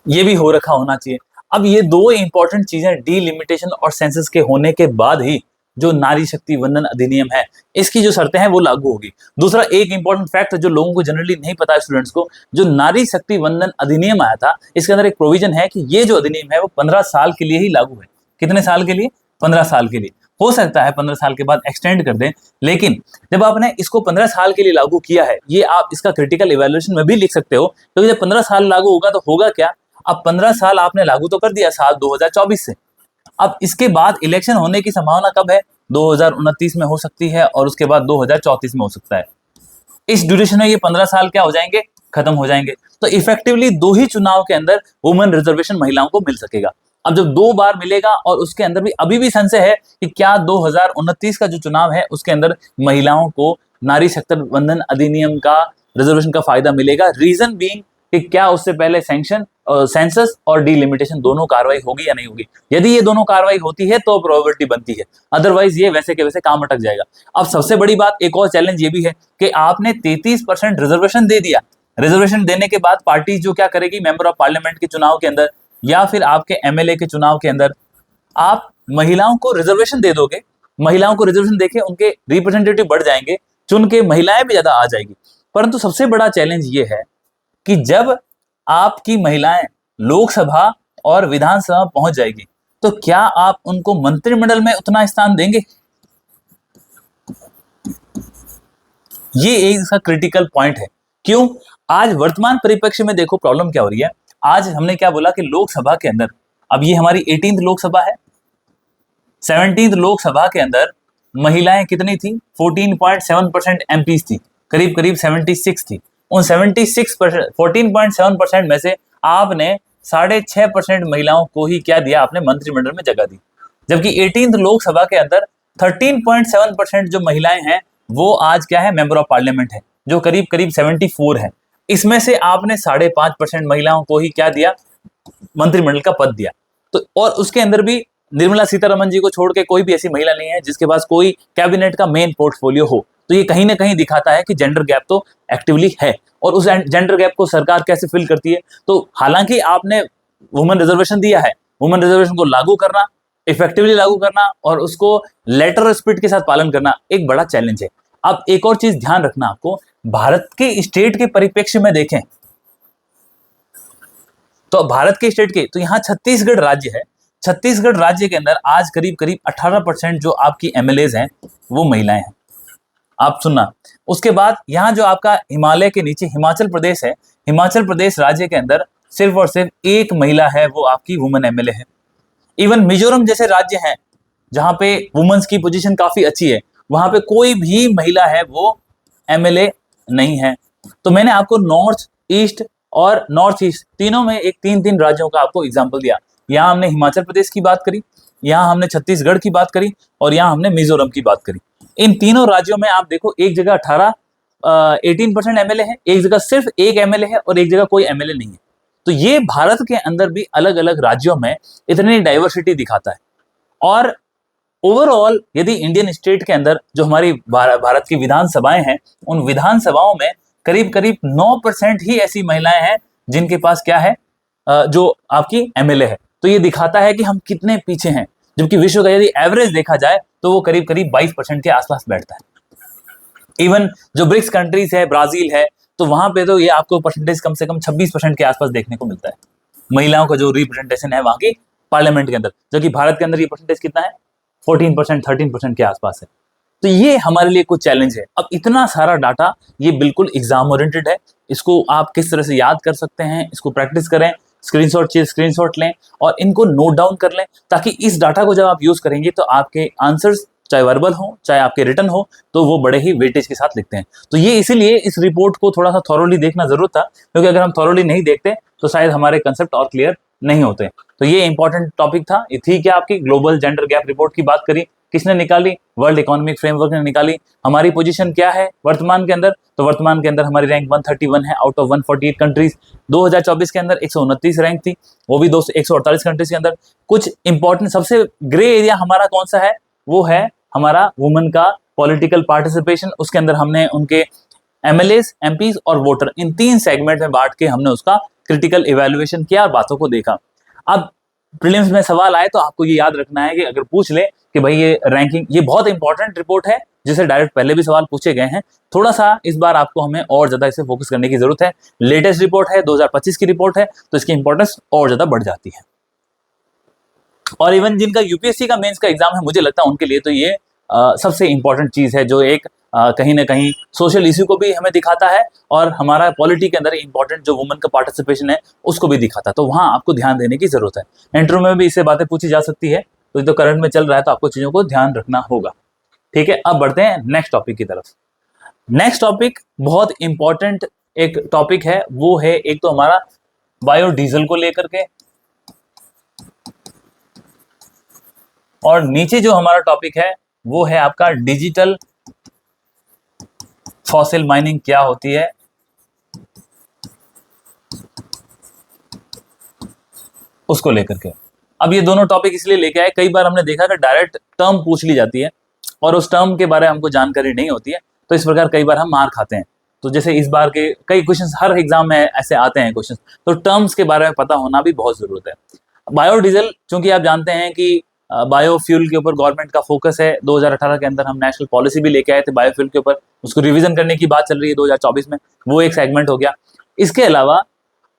ये भी हो रखा होना चाहिए। अब ये दो इंपॉर्टेंट चीजें, डीलिमिटेशन और सेंसस के होने के बाद ही जो नारी शक्ति वंदन अधिनियम है, इसकी जो शर्तें हैं वो लागू होगी। दूसरा एक इंपॉर्टेंट फैक्ट जो लोगों को जनरली नहीं पता है, स्टूडेंट्स को, जो नारी शक्ति वंदन अधिनियम आया था, इसके अंदर एक प्रोविजन है कि ये जो अधिनियम है वो 15 साल के लिए ही लागू है। कितने साल के लिए? 15 साल के लिए। हो सकता है 15 साल के बाद एक्सटेंड कर दें, लेकिन जब आपने इसको 15 साल के लिए लागू किया है, ये आप इसका क्रिटिकल इवैल्यूएशन में भी लिख सकते हो, क्योंकि जब 15 साल लागू होगा तो होगा क्या, अब 15 साल आपने लागू तो कर दिया साल 2024 से, अब इसके बाद इलेक्शन होने की संभावना कब है? 2029 में हो सकती है, और उसके बाद 2034 में हो सकता है। इस ड्यूरेशन में ये 15 साल क्या हो जाएंगे? खत्म हो जाएंगे। तो इफेक्टिवली दो ही चुनाव के अंदर वुमेन रिजर्वेशन महिलाओं को मिल सकेगा। अब जब दो बार मिलेगा, और उसके अंदर भी अभी भी संशय है कि क्या 2029 का जो चुनाव है उसके अंदर महिलाओं को नारी शक्ति वंदन अधिनियम का रिजर्वेशन का फायदा मिलेगा। रीजन बीइंग कि क्या उससे पहले सैंक्शन, सेंसस और डीलिमिटेशन दोनों कार्रवाई होगी या नहीं होगी। यदि ये दोनों कार्रवाई होती है तो प्रोबेबिलिटी बनती है, अदरवाइज ये वैसे के वैसे काम अटक जाएगा। अब सबसे बड़ी बात, एक और चैलेंज ये भी है कि आपने 33% रिजर्वेशन दे दिया। रिजर्वेशन देने के बाद पार्टी जो क्या करेगी, मेंबर ऑफ पार्लियामेंट के चुनाव के अंदर या फिर आपके एमएलए के चुनाव के अंदर आप महिलाओं को रिजर्वेशन दे दोगे। महिलाओं को रिजर्वेशन देके उनके रिप्रेजेंटेटिव बढ़ जाएंगे, चुन के महिलाएं भी ज्यादा आ जाएगी। परंतु सबसे बड़ा चैलेंज ये है कि जब आपकी महिलाएं लोकसभा और विधानसभा पहुंच जाएगी, तो क्या आप उनको मंत्रिमंडल में उतना स्थान देंगे? ये एक इसका क्रिटिकल पॉइंट है। क्यों? आज वर्तमान परिप्रेक्ष्य में देखो प्रॉब्लम क्या हो रही है। आज हमने क्या बोला कि लोकसभा के अंदर, अब ये हमारी 18th लोकसभा है, 17th लोकसभा के अंदर महिलाएं कितनी थी? 14.7% एमपीज थी, करीब करीब 76 थी। उन 76% 14.7% में से आपने 6.5% महिलाओं को ही क्या दिया? आपने मंत्रिमंडल में जगह दी। जबकि 18th लोकसभा के अंदर 13.7% जो महिलाएं हैं वो आज क्या है? मेंबर ऑफ पार्लियामेंट है, जो करीब करीब 74 है। इसमें से आपने 5.5% महिलाओं को ही क्या दिया? मंत्रिमंडल का पद दिया। तो और उसके अंदर भी निर्मला सीतारमन जी को छोड़ के कोई भी ऐसी महिला नहीं है जिसके पास कोई कैबिनेट का मेन पोर्टफोलियो हो। तो ये कहीं ना कहीं दिखाता है कि जेंडर गैप तो एक्टिवली है, और उस जेंडर गैप को सरकार कैसे फिल करती है। तो हालांकि आपने वुमेन रिजर्वेशन दिया है, वुमेन रिजर्वेशन को लागू करना, इफेक्टिवली लागू करना और उसको लेटर और स्पिरिट के साथ पालन करना एक बड़ा चैलेंज है। अब एक और चीज ध्यान रखना आपको, भारत के स्टेट के परिप्रेक्ष्य में देखें तो भारत के स्टेट के, तो यहाँ छत्तीसगढ़ राज्य है। छत्तीसगढ़ राज्य के अंदर आज करीब करीब 18% जो आपकी एमएलएज हैं वो महिलाएं हैं। आप सुनना, उसके बाद यहाँ जो आपका हिमालय के नीचे हिमाचल प्रदेश है, हिमाचल प्रदेश राज्य के अंदर सिर्फ और सिर्फ एक महिला है, वो आपकी वुमेन एमएलए है। इवन मिजोरम जैसे राज्य हैं जहां पे वुमेन्स की पोजीशन काफी अच्छी है, वहां पे कोई भी महिला है वो एमएलए नहीं है। तो मैंने आपको नॉर्थ ईस्ट और नॉर्थ ईस्ट तीनों में एक 3 राज्यों का आपको एग्जाम्पल दिया। यहाँ हमने हिमाचल प्रदेश की बात करी, यहाँ हमने छत्तीसगढ़ की बात करी और यहाँ हमने मिजोरम की बात करी। इन तीनों राज्यों में आप देखो, एक जगह 18% एमएलए है, एक जगह सिर्फ एक एमएलए है और एक जगह कोई एमएलए नहीं है। तो ये भारत के अंदर भी अलग अलग राज्यों में इतनी डाइवर्सिटी दिखाता है। और ओवरऑल यदि इंडियन स्टेट के अंदर जो हमारी भारत की विधानसभाएं हैं, उन विधानसभाओं में करीब करीब 9% ही ऐसी महिलाएं हैं जिनके पास क्या है? जो आपकी एमएलए है। तो ये दिखाता है कि हम कितने पीछे हैं, जबकि विश्व का यदि एवरेज देखा जाए तो वो करीब करीब 22% के आसपास बैठता है। इवन जो ब्रिक्स कंट्रीज है, ब्राजील है, तो वहां पे तो ये आपको परसेंटेज कम से कम 26% के आसपास देखने को मिलता है, महिलाओं का जो रिप्रेजेंटेशन है वहां की पार्लियामेंट के अंदर। जबकि भारत के अंदर ये परसेंटेज कितना है? 14%, 13% के आसपास है। तो ये हमारे लिए कुछ चैलेंज है। अब इतना सारा डाटा, ये बिल्कुल एग्जाम ओरिएंटेड है, इसको आप किस तरह से याद कर सकते हैं, इसको प्रैक्टिस करें, स्क्रीनशॉट लें और इनको नोट डाउन कर लें, ताकि इस डाटा को जब आप यूज करेंगे तो आपके आंसर्स चाहे वर्बल हो चाहे आपके रिटन हो तो वो बड़े ही वेटेज के साथ लिखते हैं। तो ये इसीलिए इस रिपोर्ट को थोड़ा सा थॉरोली देखना जरूरत था, क्योंकि अगर हम थॉरोली नहीं देखते तो शायद हमारे कंसेप्ट और क्लियर नहीं होते। तो ये इंपॉर्टेंट टॉपिक था। ये थी क्या आपकी ग्लोबल जेंडर गैप रिपोर्ट की बात करी, किसने निकाली? वर्ल्ड इकोनॉमिक फ्रेमवर्क ने निकाली। हमारी पोजीशन क्या है वर्तमान के अंदर? तो वर्तमान के अंदर हमारी रैंक 131 है आउट ऑफ 148 कंट्रीज। 2024 के अंदर 129 रैंक थी, वो भी 148 कंट्रीज के अंदर। कुछ इंपॉर्टेंट सबसे ग्रे एरिया हमारा कौन सा है? वो है हमारा वुमेन का पॉलिटिकल पार्टिसिपेशन। उसके अंदर हमने उनके एमएलएस, एमपीज और वोटर, इन 3 सेगमेंट में बांट के हमने उसका क्रिटिकल इवैल्यूएशन किया और बातों को देखा। अब प्रीलिम्स में सवाल आए तो आपको ये याद रखना है कि अगर पूछ ले कि भाई ये रैंकिंग, ये बहुत इंपॉर्टेंट रिपोर्ट है जिसे डायरेक्ट पहले भी सवाल पूछे गए हैं, थोड़ा सा इस बार आपको हमें और ज्यादा इसे फोकस करने की जरूरत है। लेटेस्ट रिपोर्ट है, 2025 की रिपोर्ट है, तो इसकी इंपॉर्टेंस और ज्यादा बढ़ जाती है। और इवन जिनका यूपीएससी का मेंस का एग्जाम है, मुझे लगता है उनके लिए तो ये सबसे इंपॉर्टेंट चीज है, जो एक कहीं ना कहीं सोशल इश्यू को भी हमें दिखाता है और हमारा पॉलिटी के अंदर इंपॉर्टेंट जो वुमेन का पार्टिसिपेशन है उसको भी दिखाता है। तो वहां आपको ध्यान देने की जरूरत है। इंटरव्यू में भी इससे बातें पूछी जा सकती है, तो ये तो करंट में चल रहा है, तो आपको चीजों को ध्यान रखना होगा। ठीक है, अब बढ़ते हैं नेक्स्ट टॉपिक की तरफ। नेक्स्ट टॉपिक बहुत इंपॉर्टेंट एक टॉपिक है, वो है एक तो हमारा बायोडीजल को लेकर के, और नीचे जो हमारा टॉपिक है वो है आपका डिजिटल फॉसिल माइनिंग क्या होती है, उसको लेकर के। अब ये दोनों टॉपिक इसलिए लेके आए, कई बार हमने देखा कि डायरेक्ट टर्म पूछ ली जाती है और उस टर्म के बारे में हमको जानकारी नहीं होती है, तो इस प्रकार कई बार हम मार खाते हैं। तो जैसे इस बार के कई क्वेश्चंस हर एग्जाम में ऐसे आते हैं क्वेश्चंस, तो टर्म्स के बारे में पता होना भी बहुत जरूरत है। बायोडीजल, चूंकि आप जानते हैं कि बायोफ्यूल के ऊपर गवर्नमेंट का फोकस है, 2018 के अंदर हम नेशनल पॉलिसी भी लेके आए थे बायोफ्यूल के ऊपर, उसको रिवीजन करने की बात चल रही है 2024 में, वो एक सेगमेंट हो गया। इसके अलावा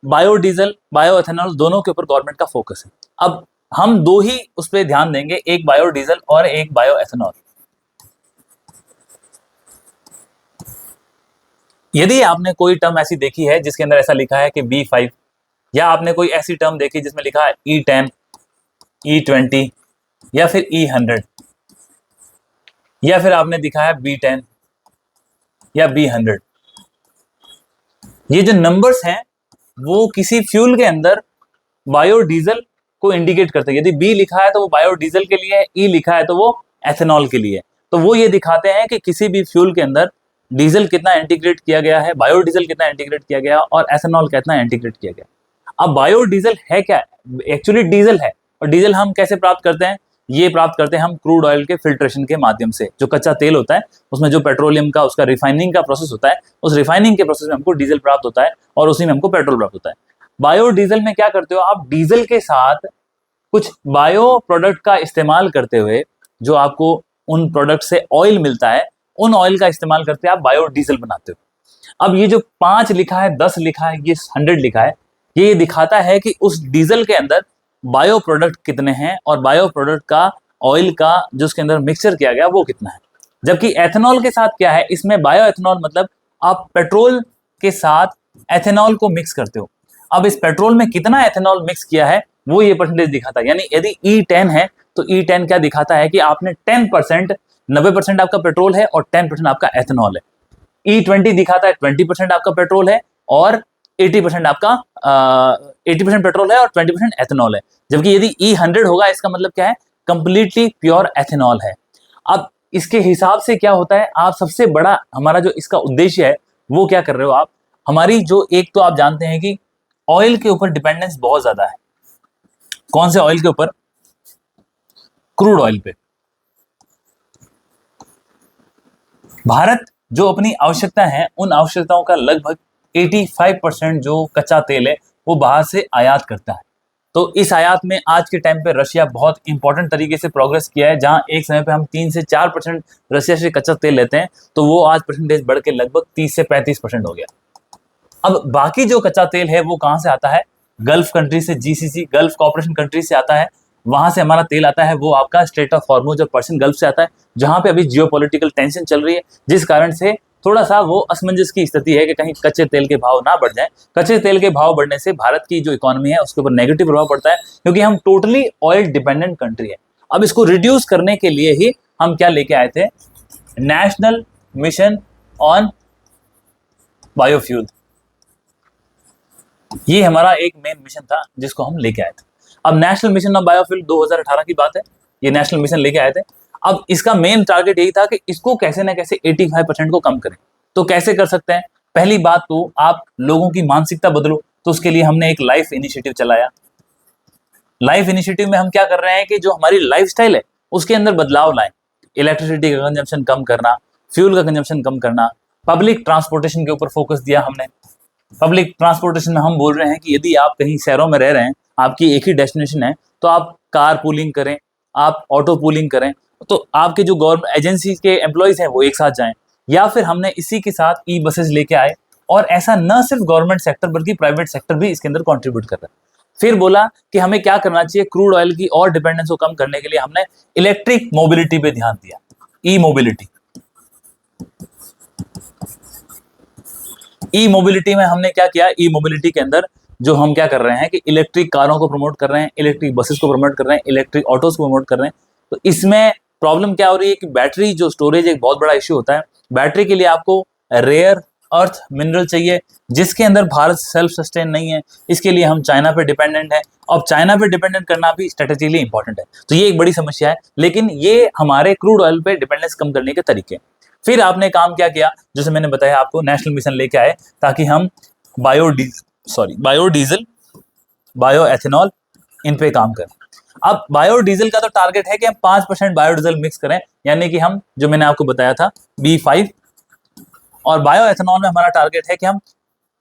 बायोडीजल, बायोएथेनॉल दोनों के ऊपर गवर्नमेंट का फोकस है। अब हम दो ही उस पर ध्यान देंगे, एक बायोडीजल और एक बायोएथेनॉल। यदि आपने कोई टर्म ऐसी देखी है जिसके अंदर ऐसा लिखा है कि B5, या आपने कोई ऐसी टर्म देखी जिसमें लिखा है E10, E20 या फिर E100, या फिर आपने दिखा है B10 या B100, ये जो नंबर्स हैं वो किसी फ्यूल के अंदर बायोडीजल को इंडिकेट करते हैं। यदि बी लिखा है तो वो बायोडीजल के लिए है, ई लिखा है तो वो एथेनॉल के लिए है। तो वो ये दिखाते हैं कि किसी भी फ्यूल के अंदर डीजल कितना इंटीग्रेट किया गया है, बायोडीजल कितना इंटीग्रेट किया गया और एथेनॉल कितना इंटीग्रेट किया गया। अब बायोडीजल है क्या? एक्चुअली डीजल है। और डीजल हम कैसे प्राप्त करते हैं? ये प्राप्त करते हैं हम क्रूड ऑयल के फिल्ट्रेशन के माध्यम से। जो कच्चा तेल होता है उसमें जो पेट्रोलियम का उसका रिफाइनिंग का प्रोसेस होता है, उस रिफाइनिंग के प्रोसेस में हमको डीजल प्राप्त होता है और उसी में हमको पेट्रोल प्राप्त होता है। बायोडीजल में क्या करते हो आप? डीजल के साथ कुछ बायो प्रोडक्ट का इस्तेमाल करते हुए, जो आपको उन प्रोडक्ट से ऑयल मिलता है, उन ऑयल का इस्तेमाल करते आप बायोडीजल बनाते हो। अब ये जो 5 लिखा है, 10 लिखा है, ये 100 लिखा है, ये दिखाता है कि उस डीजल के अंदर बायो प्रोडक्ट कितने हैं और बायो प्रोडक्ट का ऑयल का जो उसके अंदर मिक्सचर किया गया वो कितना है। जबकि एथेनॉल के साथ क्या है, इसमें बायो एथेनॉल मतलब आप पेट्रोल के साथ एथेनॉल को मिक्स करते हो। अब इस पेट्रोल में कितना एथेनॉल मिक्स किया है वो ये परसेंटेज दिखाता है। यानी यदि E10 है तो E10 क्या दिखाता है कि आपने 10%, 90% आपका पेट्रोल है और 10% आपका एथेनॉल है। E20 दिखाता है 20% आपका पेट्रोल है और 80% आपका 80% पेट्रोल है और 20% एथेनॉल है। जबकि यदि E100 होगा, इसका मतलब क्या है? कंप्लीटली प्योर एथेनॉल है। अब इसके हिसाब से क्या होता है, आप सबसे बड़ा हमारा जो इसका उद्देश्य है वो क्या कर रहे हो आप? हमारी जो एक तो आप जानते हैं कि ऑयल के ऊपर डिपेंडेंस बहुत ज्यादा है। कौन से ऑयल के ऊपर? क्रूड ऑयल पे। भारत जो अपनी आवश्यकता है, उन आवश्यकताओं का लगभग 85% जो कच्चा तेल है वो बाहर से आयात करता है। तो इस आयात में आज के टाइम पे रशिया बहुत इंपॉर्टेंट तरीके से प्रोग्रेस किया है। जहां एक समय पे हम 3 से 4% रशिया से कच्चा तेल लेते हैं, तो वो आज परसेंटेज बढ़ के लगभग 30 से 35% हो गया। अब बाकी जो कच्चा तेल है वो कहां से आता है? गल्फ कंट्री से, GCC गल्फ कॉर्पोरेशन कंट्री से आता है। वहां से हमारा तेल आता है, वो आपका स्ट्रेट ऑफ हॉर्मुज और पर्शियन गल्फ से आता है, जहां पे अभी जियोपॉलिटिकल टेंशन चल रही है, जिस कारण से थोड़ा सा वो असमंजस की स्थिति है कि कहीं कच्चे तेल के भाव ना बढ़ जाए। कच्चे तेल के भाव बढ़ने से भारत की जो इकोनॉमी है उसके ऊपर नेगेटिव प्रभाव पड़ता है, क्योंकि हम टोटली ऑयल डिपेंडेंट कंट्री है। अब इसको रिड्यूस करने के लिए ही हम क्या लेके आए थे? National mission on biofuel. ये हमारा एक मेन मिशन था जिसको हम लेके आए थे। अब नेशनल मिशन ऑन बायोफ्यूल 2018 की बात है, ये नेशनल मिशन लेके आए थे। अब इसका मेन टारगेट यही था कि इसको कैसे ना कैसे 85% को कम करें। तो कैसे कर सकते हैं? पहली बात तो आप लोगों की मानसिकता बदलो, तो उसके लिए हमने एक लाइफ इनिशिएटिव चलाया। लाइफ इनिशिएटिव में हम क्या कर रहे हैं कि जो हमारी लाइफस्टाइल है उसके अंदर बदलाव लाएं। इलेक्ट्रिसिटी का कंजम्पशन कम करना, फ्यूल का कंजम्पशन कम करना, पब्लिक ट्रांसपोर्टेशन के ऊपर फोकस दिया हमने। पब्लिक ट्रांसपोर्टेशन में हम बोल रहे हैं कि यदि आप कहीं शहरों में रह रहे हैं, आपकी एक ही डेस्टिनेशन है, तो आप कार पूलिंग करें, आप ऑटो पूलिंग करें, तो आपके जो गवर्नमेंट एजेंसी के एम्प्लॉयज हैं वो एक साथ जाएं। या फिर हमने इसी के साथ ई बसेज लेके आए, और ऐसा न सिर्फ गवर्नमेंट सेक्टर बल्कि प्राइवेट सेक्टर भी इसके अंदर कंट्रीब्यूट कर रहा है। फिर बोला कि हमें क्या करना चाहिए, क्रूड ऑयल की और डिपेंडेंस को कम करने के लिए हमने इलेक्ट्रिक मोबिलिटी पे ध्यान दिया, ई मोबिलिटी। ई मोबिलिटी में हमने क्या किया? ई मोबिलिटी के अंदर जो हम क्या कर रहे हैं कि इलेक्ट्रिक कारों को प्रमोट कर रहे हैं, इलेक्ट्रिक बसेस को प्रमोट कर रहे हैं, इलेक्ट्रिक ऑटोज को प्रमोट कर रहे हैं। तो इसमें प्रॉब्लम क्या हो रही है कि बैटरी जो स्टोरेज एक बहुत बड़ा इश्यू होता है। बैटरी के लिए आपको रेयर अर्थ मिनरल चाहिए, जिसके अंदर भारत सेल्फ सस्टेन नहीं है। इसके लिए हम चाइना पे डिपेंडेंट है, और चाइना पे डिपेंडेंट करना भी स्ट्रेटेजिकली इंपॉर्टेंट है। तो ये एक बड़ी समस्या है, लेकिन ये हमारे क्रूड ऑयल पे डिपेंडेंस कम करने के तरीके। फिर आपने काम क्या किया, जैसे मैंने बताया आपको, नेशनल मिशन लेके आए ताकि हम बायोडीजल, बायो एथेनॉल, इन पे काम करें। अब बायोडीजल का तो टारगेट है कि हम 5% बायोडीजल मिक्स करें, यानी कि हम जो मैंने आपको बताया था B5, और बायो एथेनॉल में हमारा टारगेट है कि हम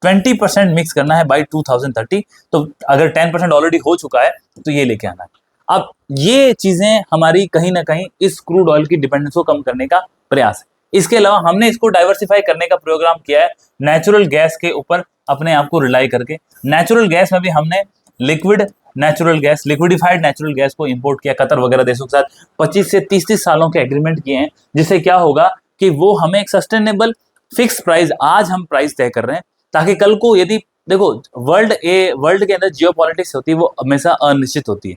20% मिक्स करना है बाई 2030। तो अगर 10% ऑलरेडी हो चुका है तो ये लेके आना है। अब ये चीजें हमारी कहीं ना कहीं इस क्रूड ऑयल की डिपेंडेंस को कम करने का प्रयास है। इसके अलावा हमने इसको डाइवर्सिफाई करने का प्रोग्राम किया है नेचुरल गैस के ऊपर अपने आप को रिलाई करके। नेचुरल गैस में भी हमने liquid natural gas, liquefied natural gas को इंपोर्ट किया कतर वगैरह देशों के साथ 25 से 30 सालों के एग्रीमेंट किए हैं, जिससे क्या होगा कि वो हमें एक सस्टेनेबल फिक्स प्राइस, आज हम प्राइस तय कर रहे हैं, ताकि कल को यदि देखो वर्ल्ड के अंदर जियोपॉलिटिक्स होती है वो हमेशा अनिश्चित होती है,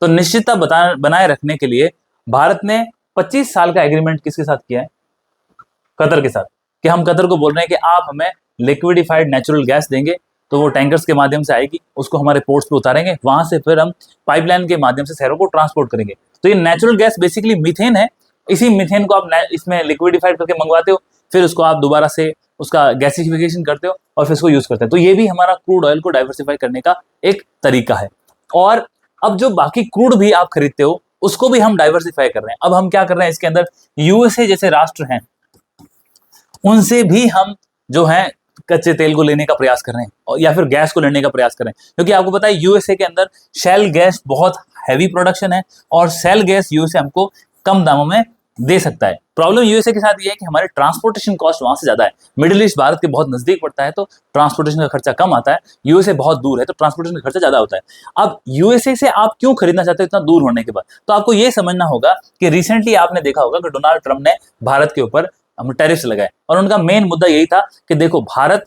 तो निश्चितता बनाए रखने के लिए भारत ने 25 साल का एग्रीमेंट किसके साथ किया है? कतर के साथ, कि हम कतर को बोल रहे हैं कि आप हमें लिक्विडिफाइड नेचुरल गैस देंगे, तो वो टैंकर्स के माध्यम से आएगी, उसको हमारे पोर्ट्स पे उतारेंगे, वहां से फिर हम पाइपलाइन के माध्यम से शहरों को ट्रांसपोर्ट करेंगे। तो ये नेचुरल गैस बेसिकली मीथेन है, इसी मीथेन को आप इसमें लिक्विडिफाइड करके मंगवाते हो, फिर उसको आप दोबारा से उसका गैसिफिकेशन करते हो और फिर उसको यूज करते हैं। तो ये भी हमारा क्रूड ऑयल को डाइवर्सिफाई करने का एक तरीका है। और अब जो बाकी क्रूड भी आप खरीदते हो उसको भी हम डाइवर्सिफाई कर रहे हैं। अब हम क्या कर रहे हैं इसके अंदर, यूएसए जैसे राष्ट्र हैं उनसे भी हम जो है कच्चे तेल को लेने का प्रयास कर रहे हैं, और या फिर गैस को लेने का प्रयास कर रहे हैं, क्योंकि आपको पता है यूएसए के अंदर शेल गैस बहुत हैवी प्रोडक्शन है और शेल गैस यूएसए हमको कम दामों में दे सकता है। प्रॉब्लम यूएसए के साथ ये है कि हमारे ट्रांसपोर्टेशन कॉस्ट वहां से ज्यादा है। मिडिल ईस्ट भारत के बहुत नजदीक पड़ता है तो ट्रांसपोर्टेशन का खर्चा कम आता है, यूएसए बहुत दूर है तो ट्रांसपोर्टेशन का खर्चा ज्यादा होता है। अब यूएसए से आप क्यों खरीदना चाहते हो इतना दूर होने के बाद? तो आपको ये समझना होगा कि रिसेंटली आपने देखा होगा कि डोनाल्ड ट्रंप ने भारत के ऊपर टैरिफ्स लगाए, और उनका मेन मुद्दा यही था कि देखो भारत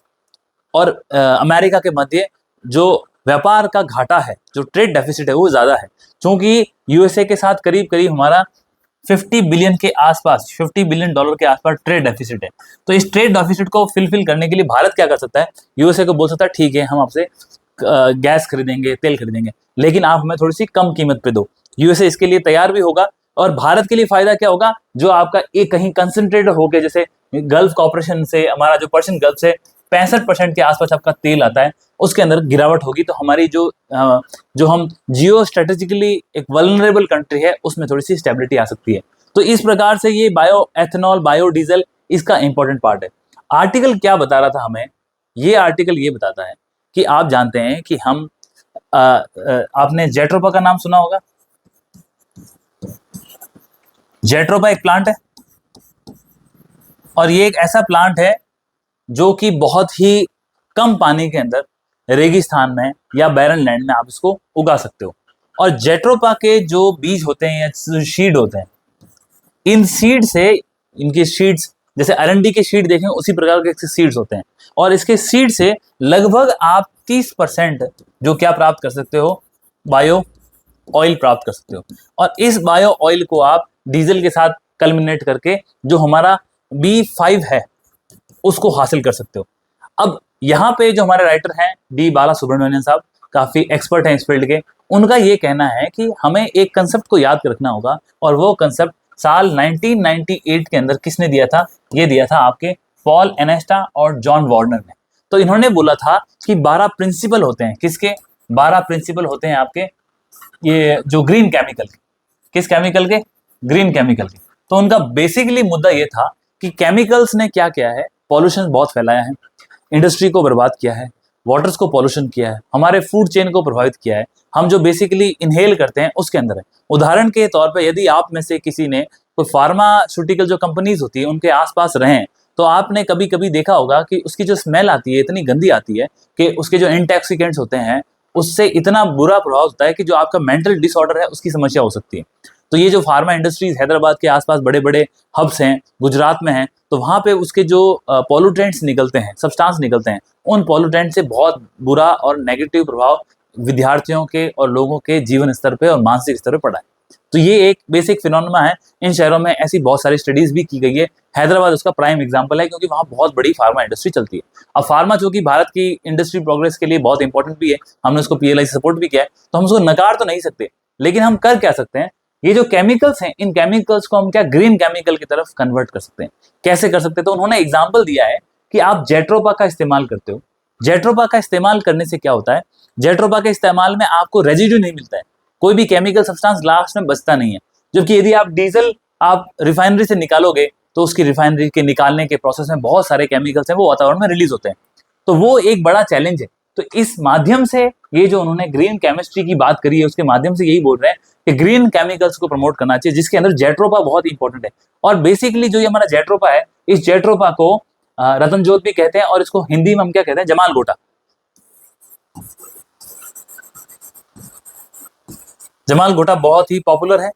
और अमेरिका के मध्य जो व्यापार का घाटा है, जो ट्रेड डेफिसिट है वो ज्यादा है, क्योंकि यूएसए के साथ करीब करीब हमारा 50 बिलियन के आसपास, $50 बिलियन के आसपास ट्रेड डेफिसिट है। तो इस ट्रेड डेफिसिट को फिलफिल करने के लिए भारत क्या कर सकता है? यूएसए को बोल सकता है ठीक है हम आपसे गैस खरीदेंगे, तेल खरीदेंगे, लेकिन आप हमें थोड़ी सी कम कीमत पे दो। यूएसए इसके लिए तैयार भी होगा, और भारत के लिए फायदा क्या होगा, जो आपका एक कहीं कंसंट्रेट हो गया, जैसे गल्फ कॉर्पोरेशन से हमारा जो पर्शियन गल्फ से 65% के आसपास आपका तेल आता है, उसके अंदर गिरावट होगी, तो हमारी जो हम जियो स्ट्रेटेजिकली एक वल्नरेबल कंट्री है उसमें थोड़ी सी स्टेबिलिटी आ सकती है। तो इस प्रकार से ये बायो एथेनॉल, बायोडीजल इसका इंपॉर्टेंट पार्ट है। आर्टिकल क्या बता रहा था हमें? ये आर्टिकल ये बताता है कि आप जानते हैं कि हम आपने जेट्रोपा का नाम सुना होगा। जेट्रोपा एक प्लांट है, और ये एक ऐसा प्लांट है जो कि बहुत ही कम पानी के अंदर रेगिस्तान में या बैरन लैंड में आप इसको उगा सकते हो। और जेट्रोपा के जो बीज होते हैं या सीड होते हैं, इन सीड से, इनके सीड्स जैसे अरंडी के सीड देखें उसी प्रकार के सीड्स होते हैं, और इसके सीड से लगभग आप 30% जो क्या प्राप्त कर सकते हो, बायो ऑयल प्राप्त कर सकते हो। और इस बायो ऑयल को आप डीजल के साथ कल्मिनेट करके जो हमारा B5 है उसको हासिल कर सकते हो। अब यहाँ पे जो हमारे राइटर हैं डी बाला सुब्रमण्यन साहब, काफी एक्सपर्ट हैं इस फील्ड के, उनका ये कहना है कि हमें एक कंसेप्ट को याद रखना होगा, और वो कंसेप्ट साल 1998 के अंदर किसने दिया था? ये दिया था आपके पॉल एनेस्टा और जॉन वार्नर ने। तो इन्होंने बोला था कि 12 प्रिंसिपल होते हैं, किसके 12 प्रिंसिपल होते हैं आपके, ये जो ग्रीन केमिकल के, किस केमिकल के? ग्रीन केमिकल के। तो उनका बेसिकली मुद्दा ये था कि केमिकल्स ने क्या किया है, पॉल्यूशन बहुत फैलाया है, इंडस्ट्री को बर्बाद किया है, वाटर्स को पॉल्यूशन किया है, हमारे फूड चेन को प्रभावित किया है, हम जो बेसिकली इनहेल करते हैं उसके अंदर है। उदाहरण के तौर पे यदि आप में से किसी ने कोई फार्मास्यूटिकल जो कंपनीज होती है उनके आसपास रहें, तो आपने कभी कभी देखा होगा कि उसकी जो स्मेल आती है इतनी गंदी आती है कि उसके जो इंटॉक्सिकेंट्स होते हैं उससे इतना बुरा प्रभाव होता है कि जो आपका मेंटल डिसऑर्डर है उसकी समस्या हो सकती है। तो ये जो फार्मा इंडस्ट्रीज हैदराबाद के आसपास बड़े बड़े हब्स हैं, गुजरात में हैं, तो वहाँ पे उसके जो पॉल्यूटेंट्स निकलते हैं, सब्सटेंस निकलते हैं, उन पॉल्यूटेंट से बहुत बुरा और नेगेटिव प्रभाव विद्यार्थियों के और लोगों के जीवन स्तर पे और मानसिक स्तर पे पड़ा है। तो ये एक बेसिक फिनोमेना है। इन शहरों में ऐसी बहुत सारी स्टडीज भी की गई है, हैदराबाद उसका प्राइम एग्जाम्पल है, क्योंकि वहाँ बहुत बड़ी फार्मा इंडस्ट्री चलती है। अब फार्मा जो कि भारत की इंडस्ट्री प्रोग्रेस के लिए बहुत इंपॉर्टेंट भी है, हमने उसको PLI से सपोर्ट भी किया है, तो हम उसको नकार तो नहीं सकते, लेकिन हम कर क्या सकते हैं, ये जो केमिकल्स हैं इन केमिकल्स को हम क्या ग्रीन केमिकल की तरफ कन्वर्ट कर सकते हैं। कैसे कर सकते हैं? तो उन्होंने एग्जाम्पल दिया है कि आप जेट्रोपा का इस्तेमाल करते हो। जेट्रोपा का इस्तेमाल करने से क्या होता है, जेट्रोपा के इस्तेमाल में आपको रेजिड्यू नहीं मिलता है, कोई भी केमिकल सब्सटेंस लास्ट में बचता नहीं है। जबकि यदि आप डीजल आप रिफाइनरी से निकालोगे तो उसकी रिफाइनरी के निकालने के प्रोसेस में बहुत सारे केमिकल्स हैं वो वातावरण में रिलीज होते हैं, तो वो एक बड़ा चैलेंज है। तो इस माध्यम से ये जो उन्होंने ग्रीन केमिस्ट्री की बात करी है उसके माध्यम से यही बोल रहे हैं कि ग्रीन केमिकल्स को प्रमोट करना चाहिए, जिसके अंदर जेट्रोपा बहुत इंपॉर्टेंट है। और बेसिकली जो ये हमारा जेट्रोपा है, इस जेट्रोपा को रतन जोत भी कहते हैं, और इसको हिंदी में हम क्या कहते हैं, जमाल गोटा। जमाल घोटा बहुत ही पॉपुलर है,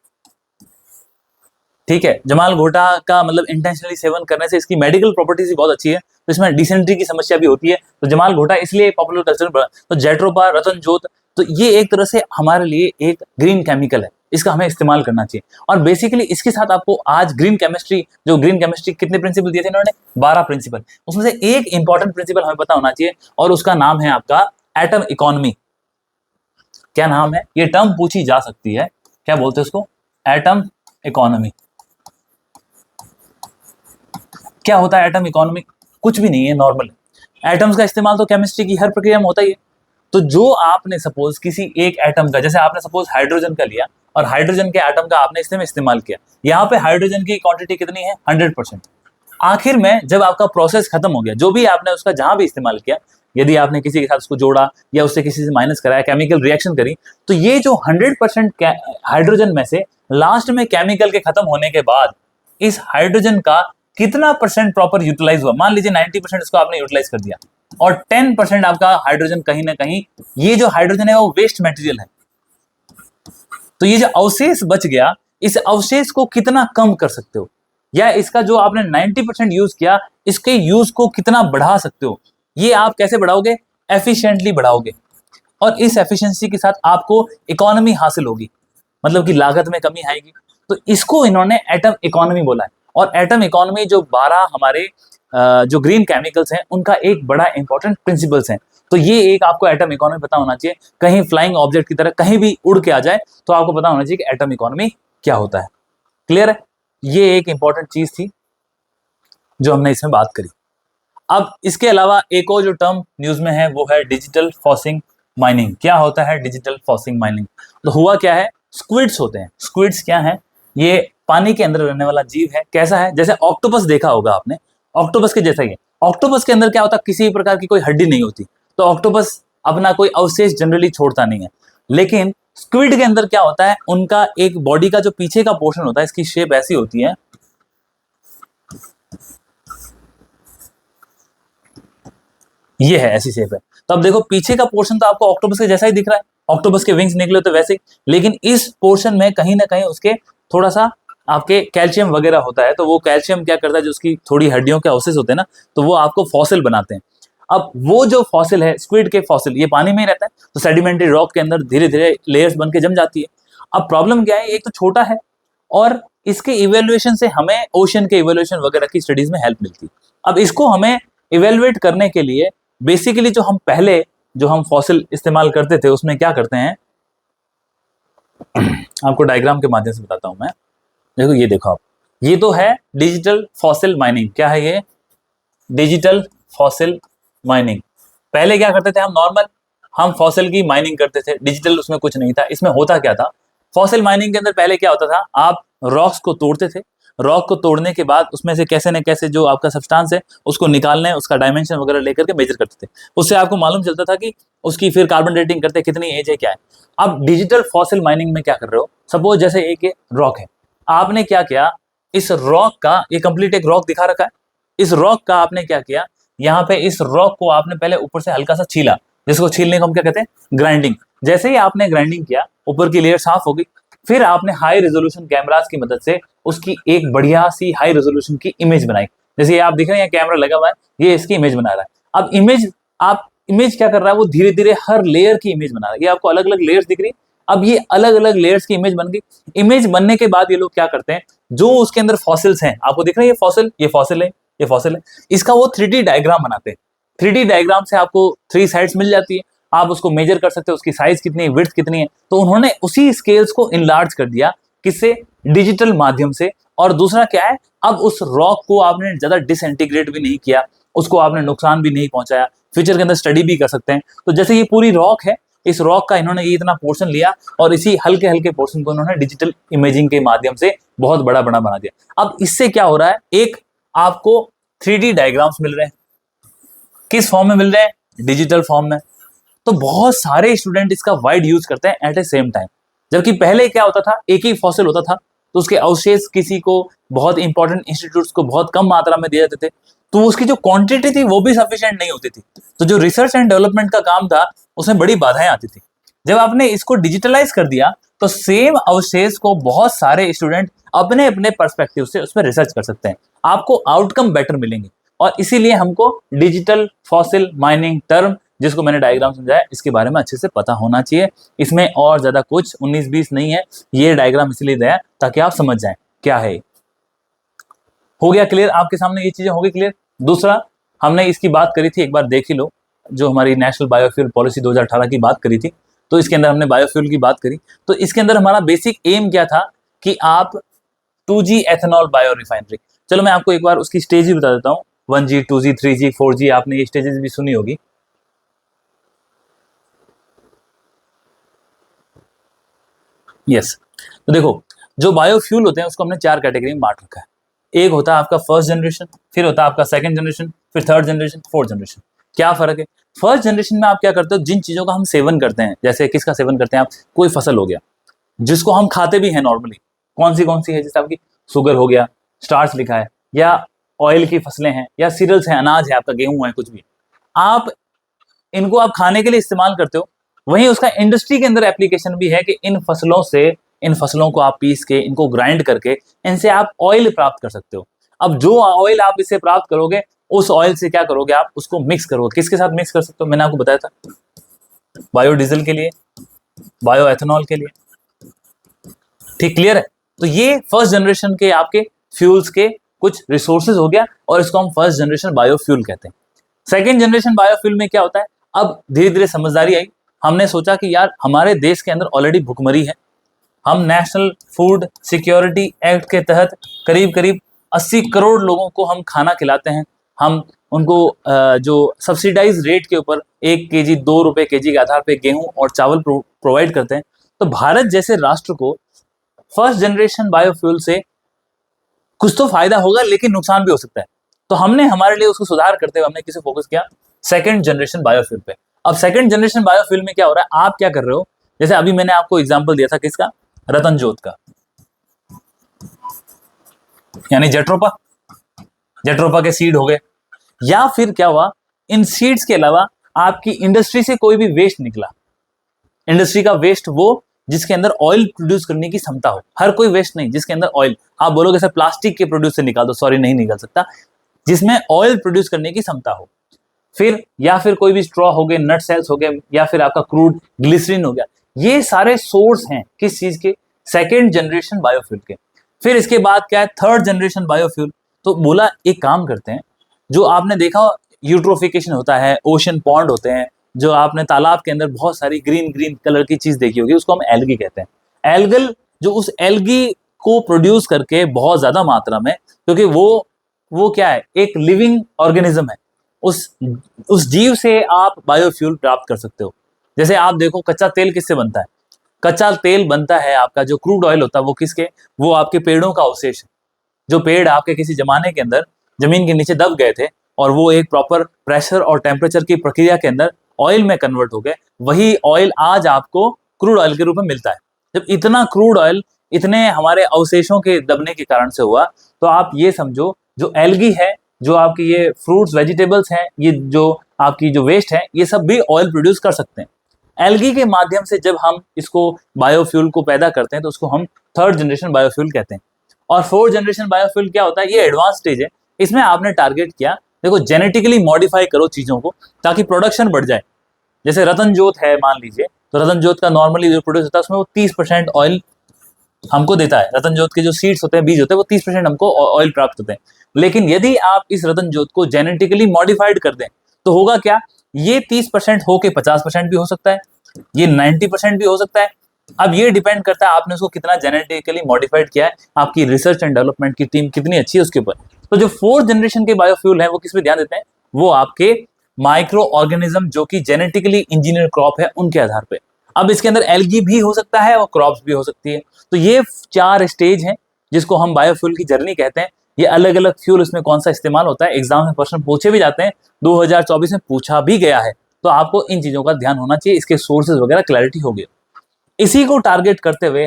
ठीक है। जमाल घोटा का मतलब इंटेंशनली सेवन करने से इसकी मेडिकल प्रॉपर्टीज भी बहुत अच्छी है, तो इसमें डिसेंट्री की समस्या भी होती है, तो जमाल घोटा इसलिए पॉपुलर कल्चर में। तो जेट्रोपा, रतनजोत, तो ये एक तरह से हमारे लिए एक ग्रीन केमिकल है, इसका हमें इस्तेमाल करना चाहिए। और बेसिकली इसके साथ आपको आज ग्रीन केमिस्ट्री, जो ग्रीन केमिस्ट्री कितने प्रिंसिपल दिए थे इन्होंने, 12 प्रिंसिपल, उसमें से एक इंपॉर्टेंट प्रिंसिपल हमें पता होना चाहिए, और उसका नाम है आपका एटम इकोनॉमी। क्या नाम है? ये टर्म पूछी जा सकती है, क्या बोलते हैं उसको? Atom economy. क्या होता है एटम इकोनॉमी? कुछ भी नहीं है, नॉर्मल। एटम्स का इस्तेमाल तो केमिस्ट्री की हर प्रक्रिया में होता ही है। तो जो आपने सपोज किसी एक एटम का, जैसे आपने सपोज हाइड्रोजन का लिया और हाइड्रोजन के एटम का आपने इसमें इस्तेमाल किया, यहाँ पे हाइड्रोजन की क्वांटिटी कितनी है? 100%। आखिर में जब आपका प्रोसेस खत्म हो गया, जो भी आपने उसका जहां भी इस्तेमाल किया, यदि आपने किसी के साथ उसको जोड़ा या उससे किसी से माइनस कराया, केमिकल रिएक्शन करी, तो ये जो 100% हाइड्रोजन में से लास्ट में केमिकल के खत्म होने के बाद इस हाइड्रोजन का कितना परसेंट प्रॉपर यूटिलाइज हुआ? मान लीजिए 90% इसको आपने यूटिलाइज कर दिया और 10% आपका हाइड्रोजन कहीं ना कहीं, ये जो हाइड्रोजन है वो वेस्ट मटेरियल है, तो ये जो अवशेष बच गया, इस अवशेष को कितना कम कर सकते हो, या इसका जो आपने 90% यूज किया, इसके यूज को कितना बढ़ा सकते हो? ये आप कैसे बढ़ाओगे? एफिशिएंटली बढ़ाओगे, और इस एफिशिएंसी के साथ आपको इकोनॉमी हासिल होगी, मतलब कि लागत में कमी आएगी। तो इसको इन्होंने एटम इकोनॉमी बोला है। और एटम इकोनॉमी जो 12 हमारे जो ग्रीन केमिकल्स हैं उनका एक बड़ा इंपॉर्टेंट प्रिंसिपल्स हैं। तो ये एक आपको एटम इकोनॉमी पता होना चाहिए, कहीं फ्लाइंग ऑब्जेक्ट की तरह कहीं भी उड़ के आ जाए तो आपको पता होना चाहिए कि एटम इकोनॉमी क्या होता है। क्लियर है? ये एक इंपॉर्टेंट चीज थी जो हमने इसमें बात करी। अब इसके अलावा एक और जो टर्म न्यूज में है वो है डिजिटल फॉसिंग माइनिंग। क्या होता है डिजिटल फॉसिंग माइनिंग? तो हुआ क्या है, स्क्विड्स होते हैं। स्क्विड्स क्या है? ये पानी के अंदर रहने वाला जीव है। कैसा है? जैसे ऑक्टोपस देखा होगा आपने, ऑक्टोपस के जैसा ही है। ऑक्टोपस के अंदर क्या होता है, किसी प्रकार की कोई हड्डी नहीं होती, तो ऑक्टोपस अपना कोई अवशेष जनरली छोड़ता नहीं है। लेकिन स्क्विड के अंदर क्या होता है, उनका एक बॉडी का जो पीछे का पोर्शन होता है, इसकी शेप ऐसी होती है, ये है, ऐसी शेप है। तो अब देखो पीछे का पोर्शन तो आपको ऑक्टोपस के जैसा ही दिख रहा है, ऑक्टोपस के विंग्स निकले तो वैसे ही, लेकिन इस पोर्शन में कहीं ना कहीं उसके थोड़ा सा आपके कैल्शियम वगैरह होता है। तो वो कैल्शियम क्या करता है, जो उसकी थोड़ी हड्डियों के अवशेष होते हैं ना, तो वो आपको फॉसिल बनाते हैं। अब वो जो फॉसिल है, स्क्विड के फॉसिल, ये पानी में ही रहता है, तो सेडिमेंट्री रॉक के अंदर धीरे धीरे लेयर्स बन के जम जाती है। अब प्रॉब्लम क्या है, एक तो छोटा है और इसके इवेल्युएशन से हमें ओशन के इवेल्युएशन वगैरह की स्टडीज में हेल्प मिलती है। अब इसको हमें इवेल्युएट करने के लिए बेसिकली जो हम पहले जो हम फॉसिल इस्तेमाल करते थे उसमें क्या करते हैं, आपको डायग्राम के माध्यम से बताता हूं मैं। देखो ये देखो आप, ये तो है डिजिटल फॉसिल माइनिंग। क्या है ये? Digital fossil mining. पहले क्या करते थे हम, नॉर्मल हम फॉसिल की माइनिंग करते थे, डिजिटल उसमें कुछ नहीं था। इसमें होता क्या था, फॉसिल माइनिंग के अंदर पहले क्या होता था, आप रॉक्स को तोड़ते थे, रॉक को तोड़ने के बाद उसमें से कैसे न कैसे जो आपका सब्सटेंस है उसको निकालने, उसका डायमेंशन वगैरह लेकर के मेजर करते थे। उससे आपको मालूम चलता था कि उसकी फिर कार्बन डेटिंग करते कितनी एज है, क्या है। अब डिजिटल फॉसिल माइनिंग में क्या कर रहे हो, सपोज जैसे एक रॉक है, आपने क्या किया, इस रॉक का, ये कंप्लीट एक रॉक दिखा रखा है, इस रॉक का आपने क्या किया, यहाँ पे इस रॉक को आपने पहले ऊपर से हल्का सा छीला, जिसको छीलने को हम क्या कहते हैं, ग्राइंडिंग। जैसे ही आपने ग्राइंडिंग किया, ऊपर की लेयर साफ होगी, फिर आपने हाई रेजोल्यूशन कैमरास की मदद से उसकी एक बढ़िया सी हाई रेजोल्यूशन की इमेज बनाई। जैसे ये आप दिख रहे हैं, कैमरा लगा हुआ है, ये इसकी इमेज बना रहा है। अब इमेज क्या कर रहा है, वो धीरे धीरे हर लेयर की इमेज बना रहा है। ये आपको अलग अलग लेयर्स दिख रही है। अब ये अलग अलग लेयर्स की इमेज बन गई। इमेज बनने के बाद ये लोग क्या करते हैं, जो उसके अंदर फॉसिल्स हैं, आपको दिख रहे हैं ये फॉसिल, ये फॉसिल है, ये फॉसिल है, इसका वो 3D डायग्राम बनाते हैं। 3D डायग्राम से आपको 3 साइड्स मिल जाती है, आप उसको मेजर कर सकते हो, उसकी साइज कितनी है, विड्थ कितनी है। तो उन्होंने उसी स्केल्स को इनलार्ज कर दिया, किससे, डिजिटल माध्यम से। और दूसरा क्या है, अब उस रॉक को आपने ज्यादा डिसइंटीग्रेट भी नहीं किया, उसको आपने नुकसान भी नहीं पहुंचाया, फ्यूचर के अंदर स्टडी भी कर सकते हैं। तो जैसे ये पूरी रॉक है, इस रॉक का इन्होंने ये इतना पोर्शन लिया और इसी हल्के हल्के पोर्शन को इन्होंने डिजिटल इमेजिंग के माध्यम से बहुत बड़ा बड़ा बना दिया। अब इससे क्या हो रहा है, एक आपको 3D डायग्राम्स मिल रहे हैं, किस फॉर्म में मिल रहे हैं, डिजिटल फॉर्म में। तो बहुत सारे स्टूडेंट इसका वाइड यूज करते हैं एट ए सेम टाइम। जबकि पहले क्या होता था, एक ही फॉसिल होता था, तो उसके अवशेष किसी को, बहुत इंपॉर्टेंट इंस्टीट्यूट्स को बहुत कम मात्रा में दिए जाते थे, तो उसकी जो क्वांटिटी थी वो भी सफिशिएंट नहीं होती थी। तो जो रिसर्च एंड डेवलपमेंट का काम था उसमें बड़ी बाधाएं आती थी। जब आपने इसको डिजिटलाइज कर दिया तो तो सेम अवशेष को बहुत सारे स्टूडेंट अपने अपने पर्सपेक्टिव से उस पर रिसर्च कर सकते हैं, आपको आउटकम बेटर मिलेंगे। और इसीलिए हमको डिजिटल फॉसिल माइनिंग टर्म, जिसको मैंने डायग्राम समझाया, इसके बारे में अच्छे से पता होना चाहिए। इसमें और ज्यादा कुछ 19-20 नहीं है, ये डायग्राम इसलिए दिया ताकि आप समझ जाएं क्या है। हो गया क्लियर आपके सामने, ये चीजें हो गई क्लियर। दूसरा, हमने इसकी बात करी थी, एक बार देख ही लो, जो हमारी नेशनल बायोफ्यूल पॉलिसी 2018 की बात करी थी, तो इसके अंदर हमने बायोफ्यूल की बात करी। तो इसके अंदर हमारा बेसिक एम क्या था कि आप 2G एथेनॉल बायो रिफाइनरी, चलो मैं आपको एक बार उसकी स्टेज भी बता देता हूँ। 1G 2G 3G 4G, आपने ये स्टेजेस भी सुनी होगी। यस, तो देखो, जो बायोफ्यूल होते हैं उसको हमने 4 कैटेगरी में बांट रखा है। एक होता है आपका फर्स्ट जनरेशन, फिर होता है आपका सेकंड जनरेशन, फिर थर्ड जनरेशन, फोर्थ जनरेशन। क्या फर्क है? फर्स्ट जनरेशन में आप क्या करते हो, जिन चीजों का हम सेवन करते हैं, जैसे किसका सेवन करते हैं आप, कोई फसल हो गया जिसको हम खाते भी हैं नॉर्मली, कौन सी है, जैसे आपकी शुगर हो गया, स्टार्च लिखा है, या ऑयल की फसलें हैं, या सीरियल्स हैं, अनाज है आपका, गेहूं है, कुछ भी, आप इनको आप खाने के लिए इस्तेमाल करते हो। वहीं उसका इंडस्ट्री के अंदर एप्लीकेशन भी है कि इन फसलों को आप पीस के, इनको ग्राइंड करके, इनसे आप ऑयल प्राप्त कर सकते हो। अब जो ऑयल आप इससे प्राप्त करोगे, उस ऑयल से क्या करोगे, आप उसको मिक्स करोगे। किसके साथ मिक्स कर सकते हो, मैंने आपको बताया था, बायोडीजल के लिए, बायो एथेनॉल के लिए। ठीक, क्लियर है? तो ये फर्स्ट जनरेशन के आपके फ्यूल्स के कुछ रिसोर्सेज हो गया, और इसको हम फर्स्ट जनरेशन बायोफ्यूल कहते हैं। सेकेंड जनरेशन बायोफ्यूल में क्या होता है, अब धीरे धीरे समझदारी आई, हमने सोचा कि यार हमारे देश के अंदर ऑलरेडी भुखमरी है, हम नेशनल फूड सिक्योरिटी एक्ट के तहत करीब करीब 80 करोड़ लोगों को हम खाना खिलाते हैं। हम उनको जो सब्सिडाइज रेट के ऊपर 1 केजी 2 रुपए केजी के आधार पे गेहूं और चावल प्रोवाइड करते हैं। तो भारत जैसे राष्ट्र को फर्स्ट जनरेशन बायोफ्यूल से कुछ तो फायदा होगा, लेकिन नुकसान भी हो सकता है। तो हमने हमारे लिए उसको सुधार करते हुए हमने किसे फोकस किया, सेकंड जनरेशन बायोफ्यूल पे। अब सेकंड जनरेशन बायोफ्यूल में क्या हो रहा है, आप क्या कर रहे हो, जैसे अभी मैंने आपको एग्जांपल दिया था किसका, रतन जोत का, यानी जेट्रोपा के सीड हो गए, या फिर क्या हुआ, इन सीड्स के अलावा आपकी इंडस्ट्री से कोई भी वेस्ट निकला। इंडस्ट्री का वेस्ट वो जिसके अंदर ऑयल प्रोड्यूस करने की क्षमता हो, हर कोई वेस्ट नहीं जिसके अंदर ऑयल, आप बोलोगे सर प्लास्टिक के प्रोड्यूस से निकाल दो, सॉरी नहीं निकल सकता, जिसमें ऑयल प्रोड्यूस करने की क्षमता हो। फिर या फिर कोई भी स्ट्रॉ हो गए, नट सेल्स हो गए, या फिर आपका क्रूड ग्लिसरीन हो गया, ये सारे सोर्स हैं किस चीज के, सेकेंड जनरेशन बायोफ्यूल के। फिर इसके बाद क्या है, थर्ड जनरेशन बायोफ्यूल। तो बोला एक काम करते हैं, जो आपने देखा यूट्रोफिकेशन होता है, ओशन पॉन्ड होते हैं, जो आपने तालाब के अंदर बहुत सारी ग्रीन ग्रीन कलर की चीज देखी होगी, उसको हम एल्गी कहते हैं। एल्गल, जो उस एल्गी को प्रोड्यूस करके बहुत ज्यादा मात्रा में, क्योंकि वो क्या है, एक लिविंग ऑर्गेनिज्म है, उस जीव से आप बायोफ्यूल प्राप्त कर सकते हो। जैसे आप देखो कच्चा तेल किससे बनता है, कच्चा तेल बनता है आपका जो क्रूड ऑयल होता है वो किसके, वो आपके पेड़ों का अवशेष है। जो पेड़ आपके किसी जमाने के अंदर जमीन के नीचे दब गए थे, और वो एक प्रॉपर प्रेशर और टेम्परेचर की प्रक्रिया के अंदर ऑयल में कन्वर्ट हो गए, वही ऑयल आज आपको क्रूड ऑयल के रूप में मिलता है। जब इतना क्रूड ऑयल इतने हमारे अवशेषों के दबने के कारण से हुआ, तो आप ये समझो जो एल्गी है, जो आपकी ये फ्रूट्स वेजिटेबल्स हैं, ये जो आपकी जो वेस्ट है, ये सब भी ऑयल प्रोड्यूस कर सकते हैं। एल्गी के माध्यम से जब हम इसको बायोफ्यूल को पैदा करते हैं, तो उसको हम थर्ड जनरेशन बायोफ्यूल कहते हैं। और फोर्थ जनरेशन बायोफ्यूल क्या होता है, ये एडवांस स्टेज है। इसमें आपने टारगेट किया, देखो जेनेटिकली मॉडिफाई करो चीजों को ताकि प्रोडक्शन बढ़ जाए। जैसे रतन जोत है मान लीजिए, तो रतन जोत का नॉर्मली जो प्रोड्यूस होता है उसमें वो 30% ऑयल हमको देता है। रतन जोत के जो सीड्स होते हैं, बीज होते हैं, वो 30% हमको ऑयल प्राप्त होते हैं। लेकिन यदि आप इस रतन जोत को जेनेटिकली मॉडिफाइड कर दें, तो होगा क्या, ये 30% होके 50% भी हो सकता है, ये 90% भी हो सकता है। अब ये डिपेंड करता है आपने उसको कितना जेनेटिकली मॉडिफाइड किया है, आपकी रिसर्च एंड डेवलपमेंट की टीम कितनी अच्छी है उसके ऊपर। तो जो फोर्थ जनरेशन के बायोफ्यूल है वो किस पे ध्यान देते हैं, वो आपके माइक्रो ऑर्गेनिज्म जो कि जेनेटिकली इंजीनियर क्रॉप है उनके आधार पे। अब इसके अंदर एल्गी भी हो सकता है और क्रॉप्स भी हो सकती है। तो ये 4 स्टेज हैं जिसको हम बायोफ्यूल की जर्नी कहते हैं। ये अलग अलग फ्यूल, इसमें कौन सा इस्तेमाल होता है, एग्जाम में प्रश्न पूछे भी जाते हैं, 2024 में पूछा भी गया है। तो आपको इन चीजों का ध्यान होना चाहिए, इसके सोर्सेज वगैरह क्लैरिटी हो गई। इसी को टारगेट करते हुए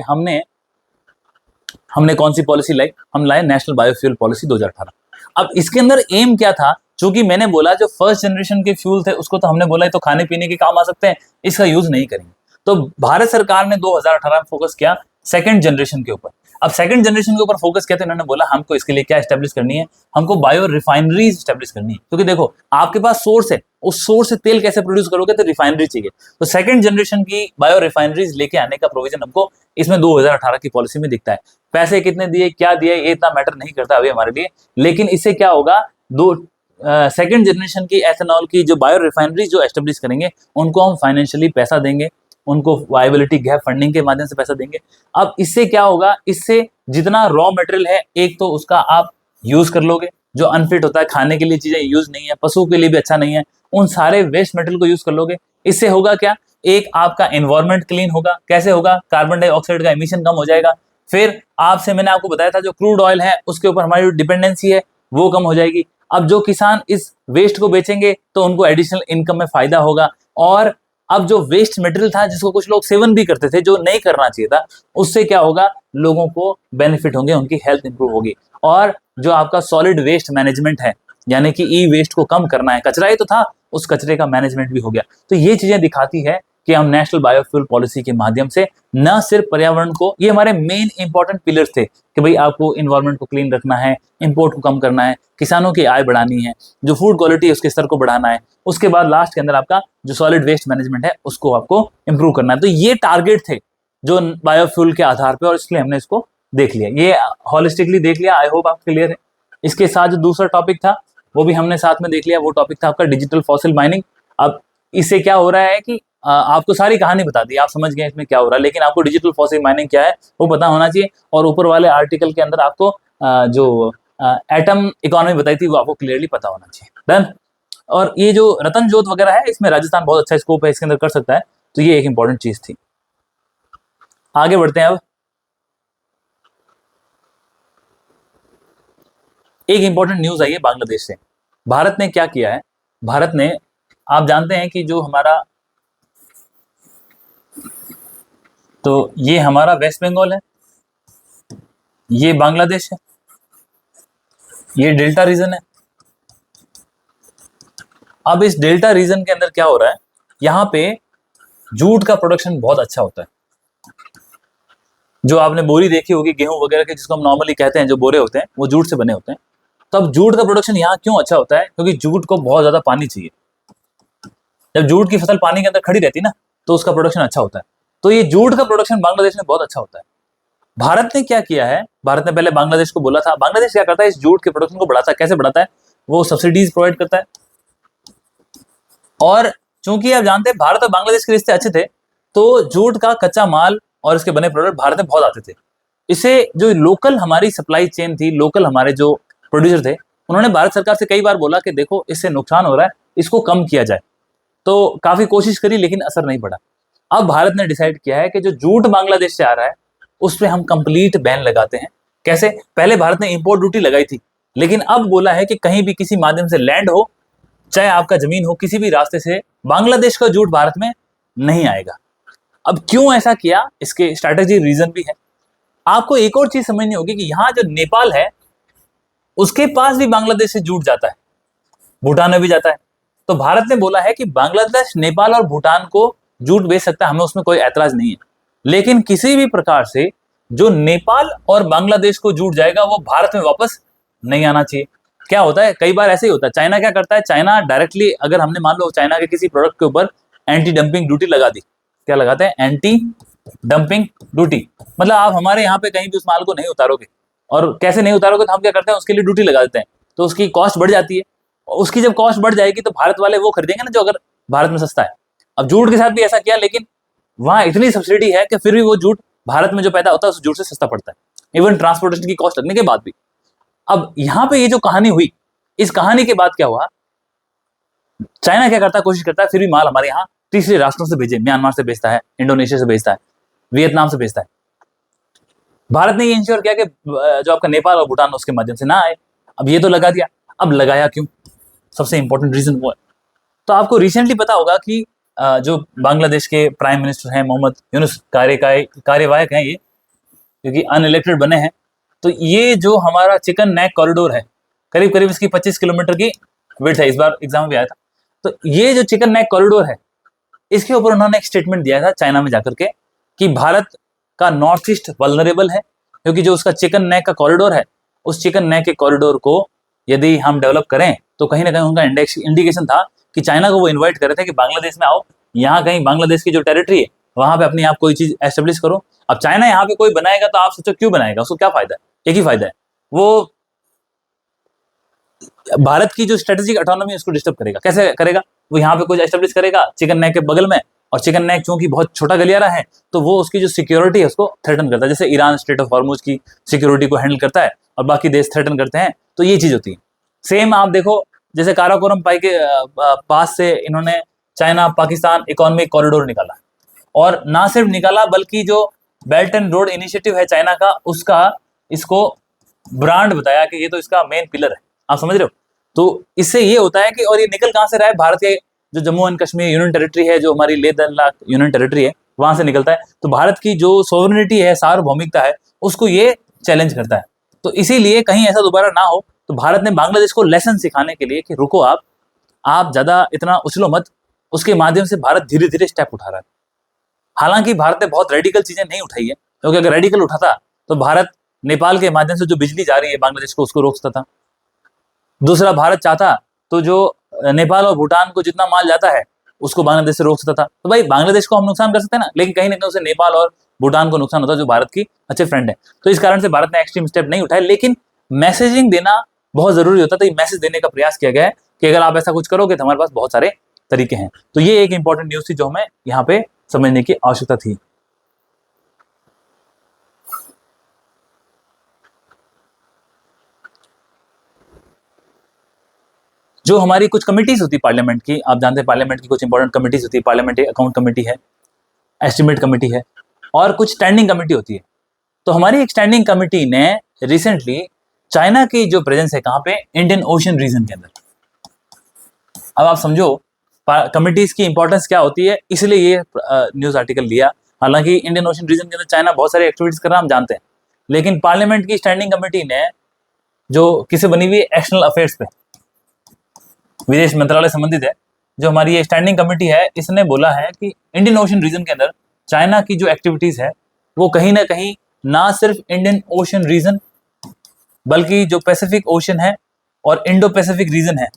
हमने कौन सी पॉलिसी लाई, हम लाए नेशनल बायोफ्यूल पॉलिसी 2018। अब इसके अंदर एम क्या था, चूंकि मैंने बोला जो फर्स्ट जनरेशन के फ्यूल थे उसको तो हमने बोला है तो खाने पीने के काम आ सकते हैं, इसका यूज नहीं करेंगे। तो भारत सरकार ने 2018 में फोकस किया सेकंड जनरेशन के ऊपर। अब सेकंड जनरेशन के ऊपर फोकस किया तो इन्होंने बोला हमको इसके लिए क्या एस्टेब्लिश करनी है, हमको बायो रिफाइनरीज एस्टेब्लिश करनी है, क्योंकि देखो आपके पास सोर्स है, उस सोर्स से तेल कैसे प्रोड्यूस करोगे, तो रिफाइनरी चाहिए। तो सेकंड जनरेशन की बायो रिफाइनरीज लेके आने का प्रोविजन हमको इसमें 2018 की पॉलिसी में दिखता है। पैसे कितने दिए, क्या दिए, ये इतना मैटर नहीं करता अभी हमारे लिए, लेकिन इससे क्या होगा, दो सेकंड जनरेशन की एथेनॉल की जो बायो रिफाइनरी जो एस्टेब्लिश करेंगे उनको हम फाइनेंशियली पैसा देंगे, उनको वायबिलिटी गैप फंडिंग के माध्यम से पैसा देंगे। अब इससे क्या होगा, इससे जितना रॉ मटेरियल है एक तो उसका आप यूज कर लोगे, जो अनफिट होता है खाने के लिए चीजें यूज नहीं है, पशु के लिए भी अच्छा नहीं है, उन सारे वेस्ट मटेरियल को यूज कर लोगे। इससे होगा क्या, एक आपका एनवायरमेंट क्लीन होगा। कैसे होगा, कार्बन डाइऑक्साइड का एमिशन कम हो जाएगा। फिर आपसे मैंने आपको बताया था जो क्रूड ऑयल है उसके ऊपर हमारी डिपेंडेंसी है वो कम हो जाएगी। अब जो किसान इस वेस्ट को बेचेंगे तो उनको एडिशनल इनकम में फायदा होगा। और अब जो वेस्ट मटेरियल था जिसको कुछ लोग सेवन भी करते थे, जो नहीं करना चाहिए था, उससे क्या होगा, लोगों को बेनिफिट होंगे, उनकी हेल्थ इंप्रूव होगी। और जो आपका सॉलिड वेस्ट मैनेजमेंट है, यानी कि ई वेस्ट को कम करना है, कचरा ही तो था, उस कचरे का मैनेजमेंट भी हो गया। तो ये चीजें दिखाती है कि हम नेशनल बायोफ्यूल पॉलिसी के माध्यम से न सिर्फ पर्यावरण को, ये हमारे मेन इंपॉर्टेंट पिलर्स थे कि भाई आपको इन्वायरमेंट को क्लीन रखना है, इंपोर्ट को कम करना है, किसानों की आय बढ़ानी है, जो फूड क्वालिटी है उसके स्तर को बढ़ाना है, उसके बाद लास्ट के अंदर आपका जो सॉलिड वेस्ट मैनेजमेंट है उसको आपको इंप्रूव करना है। तो ये टारगेट थे जो बायोफ्यूल के आधार पर, और इसलिए हमने इसको देख लिया, ये हॉलिस्टिकली देख लिया। आई होप आप क्लियर है। इसके साथ जो दूसरा टॉपिक था वो भी हमने साथ में देख लिया, वो टॉपिक था आपका डिजिटल फॉसिल माइनिंग। अब इससे क्या हो रहा है कि आपको सारी कहानी बता दी, आप समझ गए इसमें क्या हो रहा है, लेकिन आपको डिजिटल फॉसिल माइनिंग क्या है वो पता होना चाहिए। और ऊपर वाले आर्टिकल के अंदर आपको जो एटम इकोनॉमी बताई थी वो आपको क्लियरली पता होना चाहिए। डन। और ये जो रतन जोत वगैरह है इसमें राजस्थान बहुत अच्छा स्कोप है, इसके अंदर कर सकता है, तो ये एक इंपॉर्टेंट चीज थी। आगे बढ़ते हैं। अब एक इंपॉर्टेंट न्यूज आई है बांग्लादेश से। भारत ने क्या किया है, भारत ने, आप जानते हैं कि जो हमारा, तो ये हमारा वेस्ट बंगाल है, ये बांग्लादेश है, ये डेल्टा रीजन है। अब इस डेल्टा रीजन के अंदर क्या हो रहा है, यहां पे जूट का प्रोडक्शन बहुत अच्छा होता है। जो आपने बोरी देखी होगी गेहूं वगैरह के, जिसको हम नॉर्मली कहते हैं, जो बोरे होते हैं वो जूट से बने होते हैं। तो अब जूट का प्रोडक्शन यहाँ क्यों अच्छा होता है, क्योंकि जूट को बहुत ज्यादा पानी चाहिए। जब जूट की फसल पानी के अंदर खड़ी रहती है ना तो उसका प्रोडक्शन अच्छा होता है। तो ये जूट का प्रोडक्शन बांग्लादेश में बहुत अच्छा होता है। भारत ने क्या किया है, भारत ने पहले बांग्लादेश को बोला था, बांग्लादेश क्या करता है, इस जूट के प्रोडक्शन को बढ़ाता है। कैसे बढ़ाता है, वो सब्सिडीज प्रोवाइड करता है। और चूंकि आप जानते हैं भारत और बांग्लादेश के रिश्ते अच्छे थे, तो जूट का कच्चा माल और इसके बने प्रोडक्ट भारत में बहुत आते थे। इससे जो लोकल हमारी सप्लाई चेन थी, लोकल हमारे जो प्रोड्यूसर थे, उन्होंने भारत सरकार से कई बार बोला कि देखो इससे नुकसान हो रहा है, इसको कम किया जाए। तो काफी कोशिश करी लेकिन असर नहीं पड़ा। अब भारत ने डिसाइड किया है कि जो जूट बांग्लादेश से आ रहा है उस पर हम कंप्लीट बैन लगाते हैं। कैसे, पहले भारत ने इंपोर्ट ड्यूटी लगाई थी, लेकिन अब बोला है कि कहीं भी किसी माध्यम से लैंड हो, चाहे आपका जमीन हो, किसी भी रास्ते से बांग्लादेश का जूट भारत में नहीं आएगा। अब क्यों ऐसा किया, इसके स्ट्रैटेजी रीजन भी है। आपको एक और चीज समझनी होगी कि यहाँ जो नेपाल है उसके पास भी बांग्लादेश से जूट जाता है, भूटान में भी जाता है। तो भारत ने बोला है कि बांग्लादेश, नेपाल और भूटान को जूट बेच सकता है, हमें उसमें कोई ऐतराज नहीं है, लेकिन किसी भी प्रकार से जो नेपाल और बांग्लादेश को जूट जाएगा वो भारत में वापस नहीं आना चाहिए। क्या होता है, कई बार ऐसे ही होता है, चाइना क्या करता है, चाइना डायरेक्टली, अगर हमने मान लो चाइना के किसी प्रोडक्ट के ऊपर एंटी डंपिंग ड्यूटी लगा दी, क्या लगाते हैं, एंटी डंपिंग ड्यूटी, मतलब आप हमारे यहाँ पे कहीं भी उस माल को नहीं उतारोगे, और कैसे नहीं उतारोगे तो हम क्या करते हैं, उसके लिए ड्यूटी लगा देते हैं, तो उसकी कॉस्ट बढ़ जाती है। उसकी जब कॉस्ट बढ़ जाएगी तो भारत वाले वो खरीदेंगे ना जो अगर भारत में सस्ता है। अब जूट के साथ भी ऐसा किया, लेकिन वहां इतनी सब्सिडी है कि फिर भी वो जूट भारत में जो पैदा होता है उस जूट से सस्ता पड़ता है, इवन ट्रांसपोर्टेशन की कॉस्ट लगने के बाद भी। अब यहाँ पे ये जो कहानी हुई, इस कहानी के बाद क्या हुआ, चाइना क्या करता है, कोशिश करता है फिर भी माल हमारे यहाँ तीसरे राष्ट्रों से भेजे, म्यांमार से भेजता है, इंडोनेशिया से भेजता है, वियतनाम से भेजता है। भारत ने ये इंश्योर किया कि जो आपका नेपाल और भूटान उसके माध्यम से ना आए। अब ये तो लगा दिया, अब लगाया क्यों, सबसे इंपॉर्टेंट रीजन वो है। तो आपको रिसेंटली पता होगा कि जो बांग्लादेश के प्राइम मिनिस्टर हैं मोहम्मद यूनुस, कार्यवाहक हैं ये, क्योंकि अनइलेक्टेड बने हैं। तो ये जो हमारा चिकन नेक कॉरिडोर है, करीब करीब इसकी 25 किलोमीटर की विड्थ है, इस बार एग्जाम में भी आया था। तो ये जो चिकन नेक कॉरिडोर है इसके ऊपर उन्होंने एक स्टेटमेंट दिया था चाइना में जाकर के कि भारत का नॉर्थ ईस्ट वल्नरेबल है, क्योंकि जो उसका चिकन नेक का कॉरिडोर है, उस चिकन नेक के कॉरिडोर को यदि हम डेवलप करें तो कहीं ना कहीं उनका इंडिकेशन था कि चाइना को वो इन्वाइट कर रहे थे कि बांग्लादेश में आओ, यहाँ कहीं बांग्लादेश की जो टेरिटरी है वहां पे अपनी आप कोई चीज एस्टेब्लिश करो। अब चाइना यहाँ पे कोई बनाएगा तो आप सोचो क्यों बनाएगा, उसको क्या फायदा है? एक ही फायदा है, वो भारत की जो स्ट्रेटेजिक ऑटोनॉमी उसको डिस्टर्ब करेगा। कैसे करेगा? वो यहाँ पे कुछ एस्टेब्लिश करेगा चिकन नेक के बगल में, और चिकन नेक चूंकि बहुत छोटा गलियारा है तो वो उसकी जो सिक्योरिटी है उसको थ्रेटन करता है, जैसे ईरान स्ट्रेट ऑफ हॉर्मुज की सिक्योरिटी को हैंडल करता है और बाकी देश थ्रेटन करते हैं, तो ये चीज होती है। सेम आप देखो, जैसे काराकोरम पाई के पास से इन्होंने चाइना पाकिस्तान इकोनॉमिक कॉरिडोर निकाला, और ना सिर्फ निकाला बल्कि जो बेल्ट एंड रोड इनिशिएटिव है चाइना का, उसका इसको ब्रांड बताया कि ये तो इसका मेन पिलर है। आप समझ रहे हो? तो इससे ये होता है कि, और ये निकल कहां से रहा है? भारत के जो Jammu and Kashmir union territory है, जो हमारी लेह लद्दाख यूनियन टेरिटरी है, वहां से निकलता है। तो भारत की जो सोवरेनिटी है, सार्वभौमिकता है, उसको ये चैलेंज करता है। तो इसीलिए कहीं ऐसा दोबारा ना हो, तो भारत ने बांग्लादेश को लेसन सिखाने के लिए कि रुको आप ज्यादा इतना उछलो मत, उसके माध्यम से भारत धीरे धीरे स्टेप उठा रहा है। हालांकि भारत ने बहुत रेडिकल चीजें नहीं उठाई है, क्योंकि अगर रेडिकल उठाता तो भारत नेपाल के माध्यम से जो बिजली जा रही है बांग्लादेश को, उसको रोक सकता था। दूसरा, भारत चाहता तो जो नेपाल और भूटान को जितना माल जाता है उसको बांग्लादेश से रोक सकता था। तो भाई बांग्लादेश को हम नुकसान कर सकते हैं ना, लेकिन कहीं ना कहीं उसे नेपाल और भूटान को नुकसान होता है जो भारत की अच्छे फ्रेंड है। तो इस कारण से भारत ने एक्सट्रीम स्टेप नहीं उठाए, लेकिन मैसेजिंग देना बहुत जरूरी होता था। ये मैसेज देने का प्रयास किया गया है कि अगर आप ऐसा कुछ करोगे तो हमारे पास बहुत सारे तरीके हैं। तो ये एक इंपॉर्टेंट न्यूज थी जो हमें यहाँ पे समझने की आवश्यकता थी। जो हमारी कुछ कमिटीज होती है पार्लियामेंट की, आप जानते हैं पार्लियामेंट की कुछ इंपॉर्टेंट कमिटीज होती है, पार्लियामेंट्री अकाउंट कमेटी है, एस्टिमेट कमेटी है, और कुछ स्टैंडिंग कमेटी होती है। तो हमारी एक स्टैंडिंग कमेटी ने रिसेंटली चाइना की जो प्रेजेंस है कहाँ पे, इंडियन ओशन रीजन के अंदर। अब आप समझो कमिटीज की इंपॉर्टेंस क्या होती है, इसलिए ये न्यूज आर्टिकल लिया। हालांकि इंडियन ओशन रीजन के अंदर चाइना बहुत सारी एक्टिविटीज कर रहा है, हम जानते हैं, लेकिन पार्लियामेंट की स्टैंडिंग कमेटी ने जो किसे बनी हुई है, एक्सटर्नल अफेयर्स पे, विदेश मंत्रालय संबंधित है, जो हमारी ये स्टैंडिंग कमेटी है, इसने बोला है कि इंडियन ओशन रीजन के अंदर चाइना की जो एक्टिविटीज है वो कहीं ना कहीं ना सिर्फ इंडियन ओशन रीजन बल्कि जो पैसिफिक ओशन है और इंडो पैसिफिक रीजन है,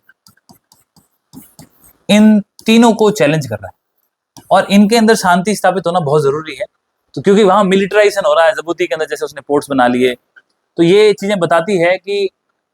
इन तीनों को चैलेंज कर रहा है, और इनके अंदर शांति स्थापित होना बहुत जरूरी है। तो क्योंकि वहां मिलिटराइजेशन हो रहा है, जिबूती के अंदर जैसे उसने पोर्ट्स बना लिए, तो ये चीजें बताती है कि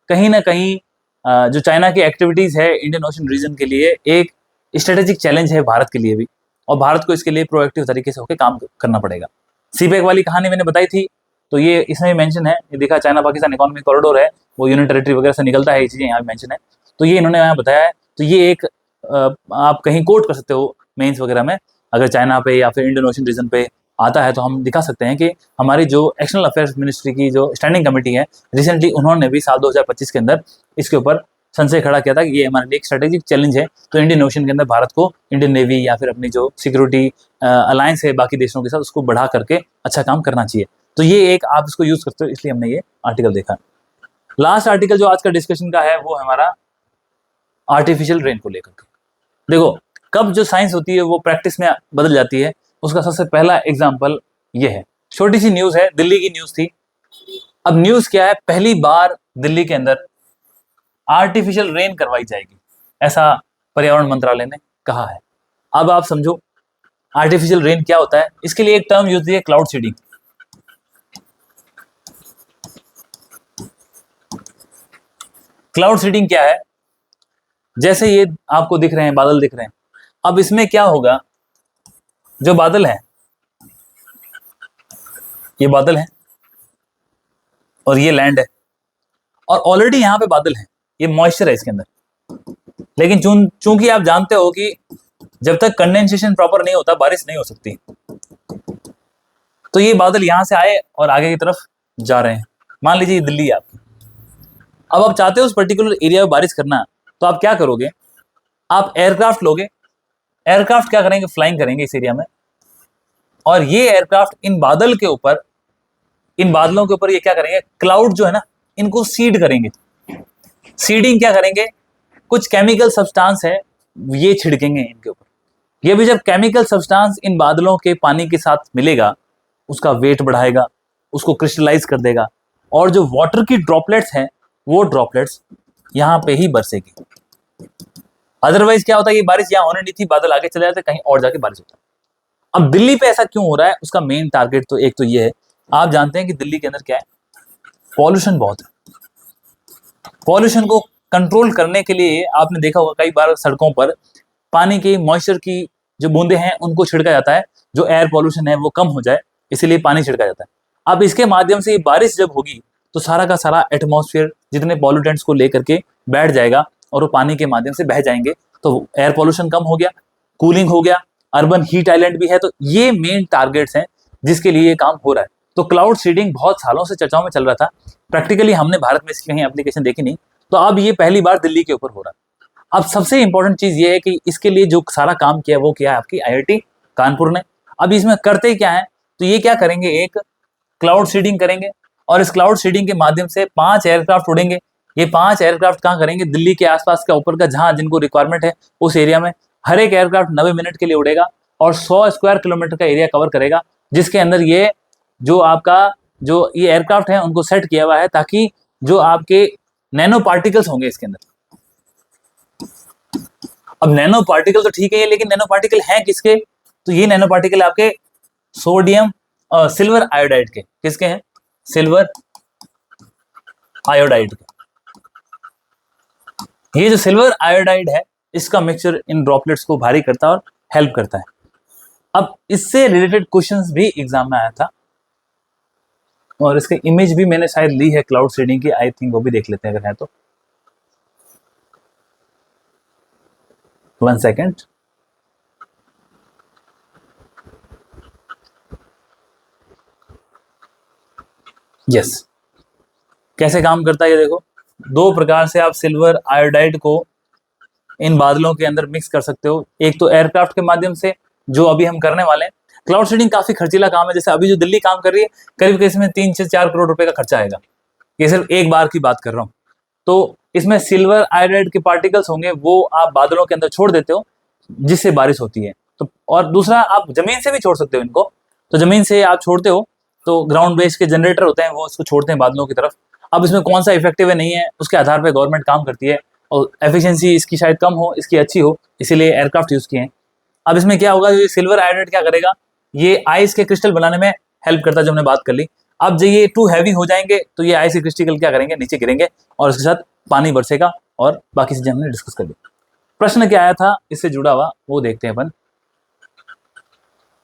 कहीं ना कहीं जो चाइना की एक्टिविटीज है इंडियन ओशन रीजन के लिए एक स्ट्रेटेजिक चैलेंज है भारत के लिए भी, और भारत को इसके लिए प्रोएक्टिव तरीके से होकर काम करना पड़ेगा। सीपेक वाली कहानी मैंने बताई थी, तो ये इसमें मेंशन है, ये देखा चाइना पाकिस्तान इकोनॉमिक कॉरिडोर है, वो यूनियन टेरिटरी वगैरह से निकलता है, ये चीजें यहाँ मेंशन है, तो ये इन्होंने यहाँ बताया है। तो ये एक आप कहीं कोट कर सकते हो मेंस वगैरह में, अगर चाइना पे या फिर इंडियन ओशन रीजन पे आता है तो हम दिखा सकते हैं कि हमारी जो एक्सटर्नल अफेयर्स मिनिस्ट्री की जो स्टैंडिंग कमेटी है, रिसेंटली उन्होंने भी साल 2025 के अंदर इसके ऊपर संशय खड़ा किया था कि ये हमारे लिए एक स्ट्रेटेजिक चैलेंज है। तो इंडियन ओशन के अंदर भारत को इंडियन नेवी या फिर अपनी जो सिक्योरिटी अलायंस है बाकी देशों के साथ, उसको बढ़ा करके अच्छा काम करना चाहिए। तो ये एक आप इसको यूज करते हो, इसलिए हमने ये आर्टिकल देखा। लास्ट आर्टिकल जो आज का डिस्कशन का है वो हमारा आर्टिफिशियल रेन को लेकर के। देखो, कब जो साइंस होती है वो प्रैक्टिस में बदल जाती है, उसका सबसे पहला एग्जाम्पल ये है। छोटी सी न्यूज है, दिल्ली की न्यूज थी। अब न्यूज क्या है, पहली बार दिल्ली के अंदर आर्टिफिशियल रेन करवाई जाएगी, ऐसा पर्यावरण मंत्रालय ने कहा है। अब आप समझो आर्टिफिशियल रेन क्या होता है। इसके लिए एक टर्म यूज होती है, क्लाउड सीडिंग। क्लाउड सीडिंग क्या है, जैसे ये आपको दिख रहे हैं बादल दिख रहे हैं, अब इसमें क्या होगा, जो बादल है, ये बादल है और ये लैंड है, और ऑलरेडी यहां पे बादल है, ये मॉइस्चर है इसके अंदर। लेकिन चूंकि आप जानते हो कि जब तक कंडेंसेशन प्रॉपर नहीं होता बारिश नहीं हो सकती, तो ये बादल यहां से आए और आगे की तरफ जा रहे हैं। मान लीजिए दिल्ली है आपकी, अब आप चाहते हो उस पर्टिकुलर एरिया में बारिश करना, तो आप क्या करोगे, आप एयरक्राफ्ट लोगे। एयरक्राफ्ट क्या करेंगे, फ्लाइंग करेंगे इस एरिया में, और ये एयरक्राफ्ट इन बादल के ऊपर, इन बादलों के ऊपर ये क्या करेंगे, क्लाउड जो है ना, इनको सीड करेंगे। सीडिंग क्या करेंगे, कुछ केमिकल सब्सटेंस है ये छिड़केंगे इनके ऊपर। ये भी जब केमिकल सब्सटेंस इन बादलों के पानी के साथ मिलेगा, उसका वेट बढ़ाएगा, उसको क्रिस्टलाइज कर देगा, और जो वाटर की ड्रॉपलेट्स हैं वो ड्रॉपलेट्स यहाँ पे ही बरसेगी। अदरवाइज क्या होता है, ये बारिश यहाँ होने नहीं थी, बादल आगे चले जाते, कहीं और जाके बारिश होता है। अब दिल्ली पे ऐसा क्यों हो रहा है, उसका मेन टारगेट तो एक तो ये है, आप जानते हैं कि दिल्ली के अंदर क्या है, पॉल्यूशन बहुत है। पॉल्यूशन को कंट्रोल करने के लिए आपने देखा होगा कई बार सड़कों पर पानी की मॉइस्चर की जो बूंदे हैं उनको छिड़का जाता है, जो एयर पॉल्यूशन है वो कम हो जाए, इसीलिए पानी छिड़का जाता है। अब इसके माध्यम से ये बारिश जब होगी तो सारा का सारा एटमॉस्फेयर जितने पॉल्यूटेंट्स को लेकर के बैठ जाएगा और वो पानी के माध्यम से बह जाएंगे, तो एयर पॉल्यूशन कम हो गया, कूलिंग हो गया, अर्बन हीट आइलैंड भी है। तो ये मेन टारगेट्स हैं जिसके लिए ये काम हो रहा है। तो क्लाउड सीडिंग बहुत सालों से चर्चाओं में चल रहा था, प्रैक्टिकली हमने भारत में इसकी कहीं एप्लीकेशन देखी नहीं, तो अब ये पहली बार दिल्ली के ऊपर हो रहा है। अब सबसे इंपॉर्टेंट चीज ये है कि इसके लिए जो सारा काम किया वो किया है आपकी IIT कानपुर ने। अब इसमें करते क्या है, तो ये क्या करेंगे, एक क्लाउड सीडिंग करेंगे, और इस क्लाउड सीडिंग के माध्यम से 5 एयरक्राफ्ट उड़ेंगे। ये 5 एयरक्राफ्ट कहाँ करेंगे, दिल्ली के आसपास का ऊपर का जहां जिनको रिक्वायरमेंट है उस एरिया में। हर एक एयरक्राफ्ट 90 मिनट के लिए उड़ेगा और 100 स्क्वायर किलोमीटर का एरिया कवर करेगा, जिसके अंदर ये जो आपका जो ये एयरक्राफ्ट है उनको सेट किया हुआ है ताकि जो आपके नैनो पार्टिकल्स होंगे इसके अंदर। अब नैनो पार्टिकल तो ठीक है ये, लेकिन नैनो पार्टिकल हैं किसके, तो ये नैनो पार्टिकल आपके सोडियम सिल्वर आयोडाइड के, किसके हैं, सिल्वर आयोडाइड के। ये जो सिल्वर आयोडाइड है इसका मिक्सचर इन ड्रॉपलेट्स को भारी करता है और हेल्प करता है। अब इससे रिलेटेड क्वेश्चंस भी एग्जाम में आया था, और इसके इमेज भी मैंने शायद ली है क्लाउड सीडिंग की, आई थिंक वो भी देख लेते हैं अगर है तो। 1 सेकेंड। यस, कैसे काम करता है ये देखो। 2 प्रकार से आप सिल्वर आयोडाइड को इन बादलों के अंदर मिक्स कर सकते हो। एक तो एयरक्राफ्ट के माध्यम से, जो अभी हम करने वाले हैं। क्लाउड सीडिंग काफी खर्चीला काम है, जैसे अभी जो दिल्ली काम कर रही है करीब इसमें 3 से 4 करोड़ रुपए का खर्चा आएगा। ये सिर्फ एक बार की बात कर रहा हूँ। तो इसमें सिल्वर आयोडाइड के पार्टिकल्स होंगे, वो आप बादलों के अंदर छोड़ देते हो जिससे बारिश होती है। तो और दूसरा आप जमीन से भी छोड़ सकते हो इनको, तो जमीन से आप छोड़ते हो तो ग्राउंड बेस के जनरेटर होते हैं वो इसको छोड़ते हैं बादलों की तरफ। अब इसमें कौन सा इफेक्टिव है नहीं है उसके आधार पर गवर्नमेंट काम करती है, और एफिशिएंसी इसकी शायद कम हो, इसकी अच्छी हो, इसीलिए एयरक्राफ्ट यूज किए हैं। अब इसमें क्या होगा, ये सिल्वर आयोडाइड क्या करेगा, ये आइस के क्रिस्टल बनाने में हेल्प करता है, जो हमने बात कर ली। अब जब ये टू हैवी हो जाएंगे तो ये आइस के क्रिस्टल क्या करेंगे, नीचे गिरेंगे और उसके साथ पानी बरसेगा, और बाकी चीजें हमने डिस्कस कर ली। प्रश्न क्या आया था इससे जुड़ा हुआ वो देखते हैं अपन।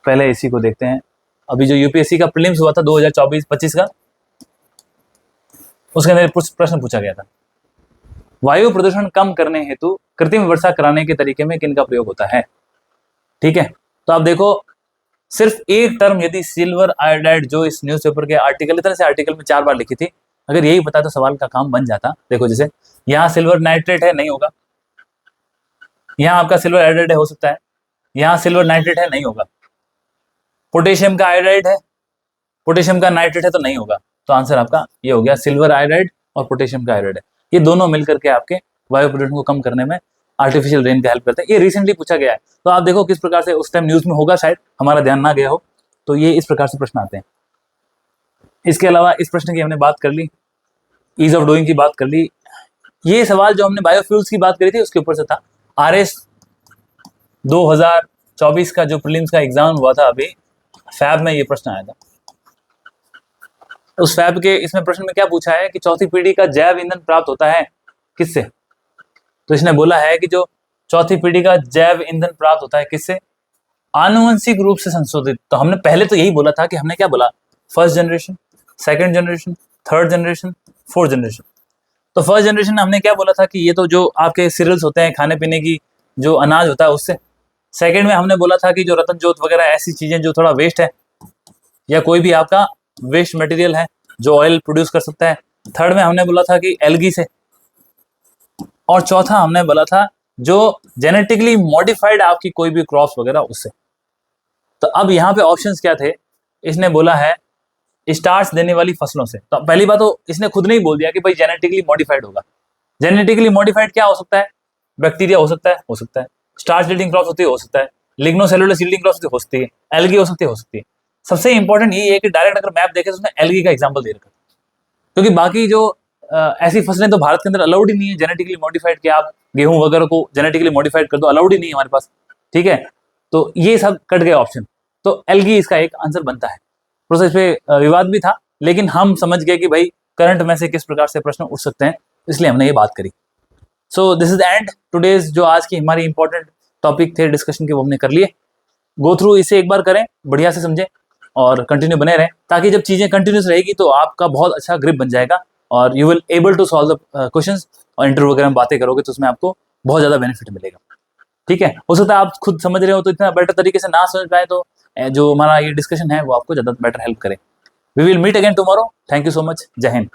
पहले इसी को देखते हैं। अभी जो यूपीएससी का प्रीलिम्स हुआ था 2024-25 का, उसके अंदर प्रश्न पूछा गया था, वायु प्रदूषण कम करने हेतु कृत्रिम वर्षा कराने के तरीके में किन का प्रयोग होता है। ठीक है, तो आप देखो सिर्फ एक टर्म यदि सिल्वर आयोडाइड जो इस न्यूज़पेपर के आर्टिकल, इतने से आर्टिकल में 4 बार लिखी थी, अगर यही पता तो सवाल का काम बन जाता। देखो जैसे यहाँ सिल्वर नाइट्रेट है, नहीं होगा। यहाँ आपका सिल्वर आयोडाइड है, हो सकता है। यहाँ सिल्वर नाइट्रेट है, नहीं होगा। पोटेशियम का आयोडाइड है, पोटेशियम का नाइट्रेट है, तो नहीं होगा। तो आंसर आपका ये हो गया, सिल्वर आयोडाइड और पोटेशियम का आयोडाइड है। ये दोनों मिलकर के आपके वायु प्रदूषण को कम करने में आर्टिफिशियल रेन का हेल्प करते हैं। ये रिसेंटली पूछा गया है, तो आप देखो किस प्रकार से उस टाइम न्यूज में होगा, शायद हमारा ध्यान ना गया हो, तो ये इस प्रकार से प्रश्न आते हैं। इसके अलावा इस प्रश्न की हमने बात कर ली, ईज ऑफ डूइंग की बात कर ली। ये सवाल जो हमने बायोफ्यूल्स की बात करी थी उसके ऊपर से था। RS 2024 का जो प्रीलिम्स का एग्जाम हुआ था अभी फैब में, ये प्रश्न आया था। उस फैब के इसमें प्रश्न में क्या पूछा है कि चौथी पीढ़ी का जैव ईंधन प्राप्त होता है किससे। तो इसने बोला है कि जो चौथी पीढ़ी का जैव ईंधन प्राप्त होता है किससे, आनुवंशिक रूप से संशोधित। तो हमने पहले तो यही बोला था कि हमने क्या बोला, first generation, second generation, third generation, fourth generation. तो फर्स्ट जनरेशन हमने क्या बोला था कि ये तो जो आपके सीरियल्स होते हैं, खाने पीने की जो अनाज होता है उससे। सेकंड में हमने बोला था कि जो रतन जोत वगैरह ऐसी चीजें जो थोड़ा वेस्ट है, या कोई भी आपका वेस्ट मटेरियल है जो ऑयल प्रोड्यूस कर सकता है। थर्ड में हमने बोला था कि एल्गी से, और चौथा हमने बोला था जो जेनेटिकली मॉडिफाइड आपकी कोई भी क्रॉप्स वगैरह उससे। तो अब यहाँ पे ऑप्शंस क्या थे, इसने बोला है स्टार्च देने वाली फसलों से। तो पहली बात तो इसने खुद नहीं बोल दिया कि भाई जेनेटिकली मॉडिफाइड होगा। जेनेटिकली मॉडिफाइड क्या हो सकता है, बैक्टीरिया हो सकता है, हो सकता है। स्टार्च यील्डिंग क्रॉप्स होती है, हो सकता है। लिग्नोसेलुलर सील्डिंग ग्लास हो सकती है, एल्गी हो सकती है। सबसे इंपॉर्टेंट ये है कि डायरेक्ट अगर मैप देखें तो उसमें एल्गी का एग्जाम्पल दे रखा है, क्योंकि बाकी जो ऐसी फसलें तो भारत के अंदर अलाउड ही नहीं है जेनेटिकली मॉडिफाइड, कि आप गेहूं वगैरह को जेनेटिकली मॉडिफाइड कर दो, अलाउड ही नहीं है हमारे पास, ठीक है। तो ये सब कट गए ऑप्शन, तो एल्गी इसका एक आंसर बनता है। प्रोसेस पे विवाद भी था, लेकिन हम समझ गए कि भाई करंट में से किस प्रकार से प्रश्न उठ सकते हैं, इसलिए हमने ये बात करी। So this is and today's, जो आज की हमारी इंपॉर्टेंट टॉपिक थे डिस्कशन के, वो हमने कर लिए। गो थ्रू इसे एक बार करें, बढ़िया से समझें और कंटिन्यू बने रहें, ताकि जब चीज़ें कंटिन्यूस रहेगी तो आपका बहुत अच्छा ग्रिप बन जाएगा और you will able to solve the questions. और इंटरव्यू वगैरह में बातें करोगे तो उसमें आपको बहुत ज़्यादा बेनिफिट मिलेगा, ठीक है। हो सकता है आप खुद समझ रहे हो तो इतना बेटर तरीके से ना समझ पाए, तो जो हमारा ये डिस्कशन है वो आपको ज़्यादा बेटर हेल्प करे। We will meet again tomorrow. Thank you so much. जय हिंद।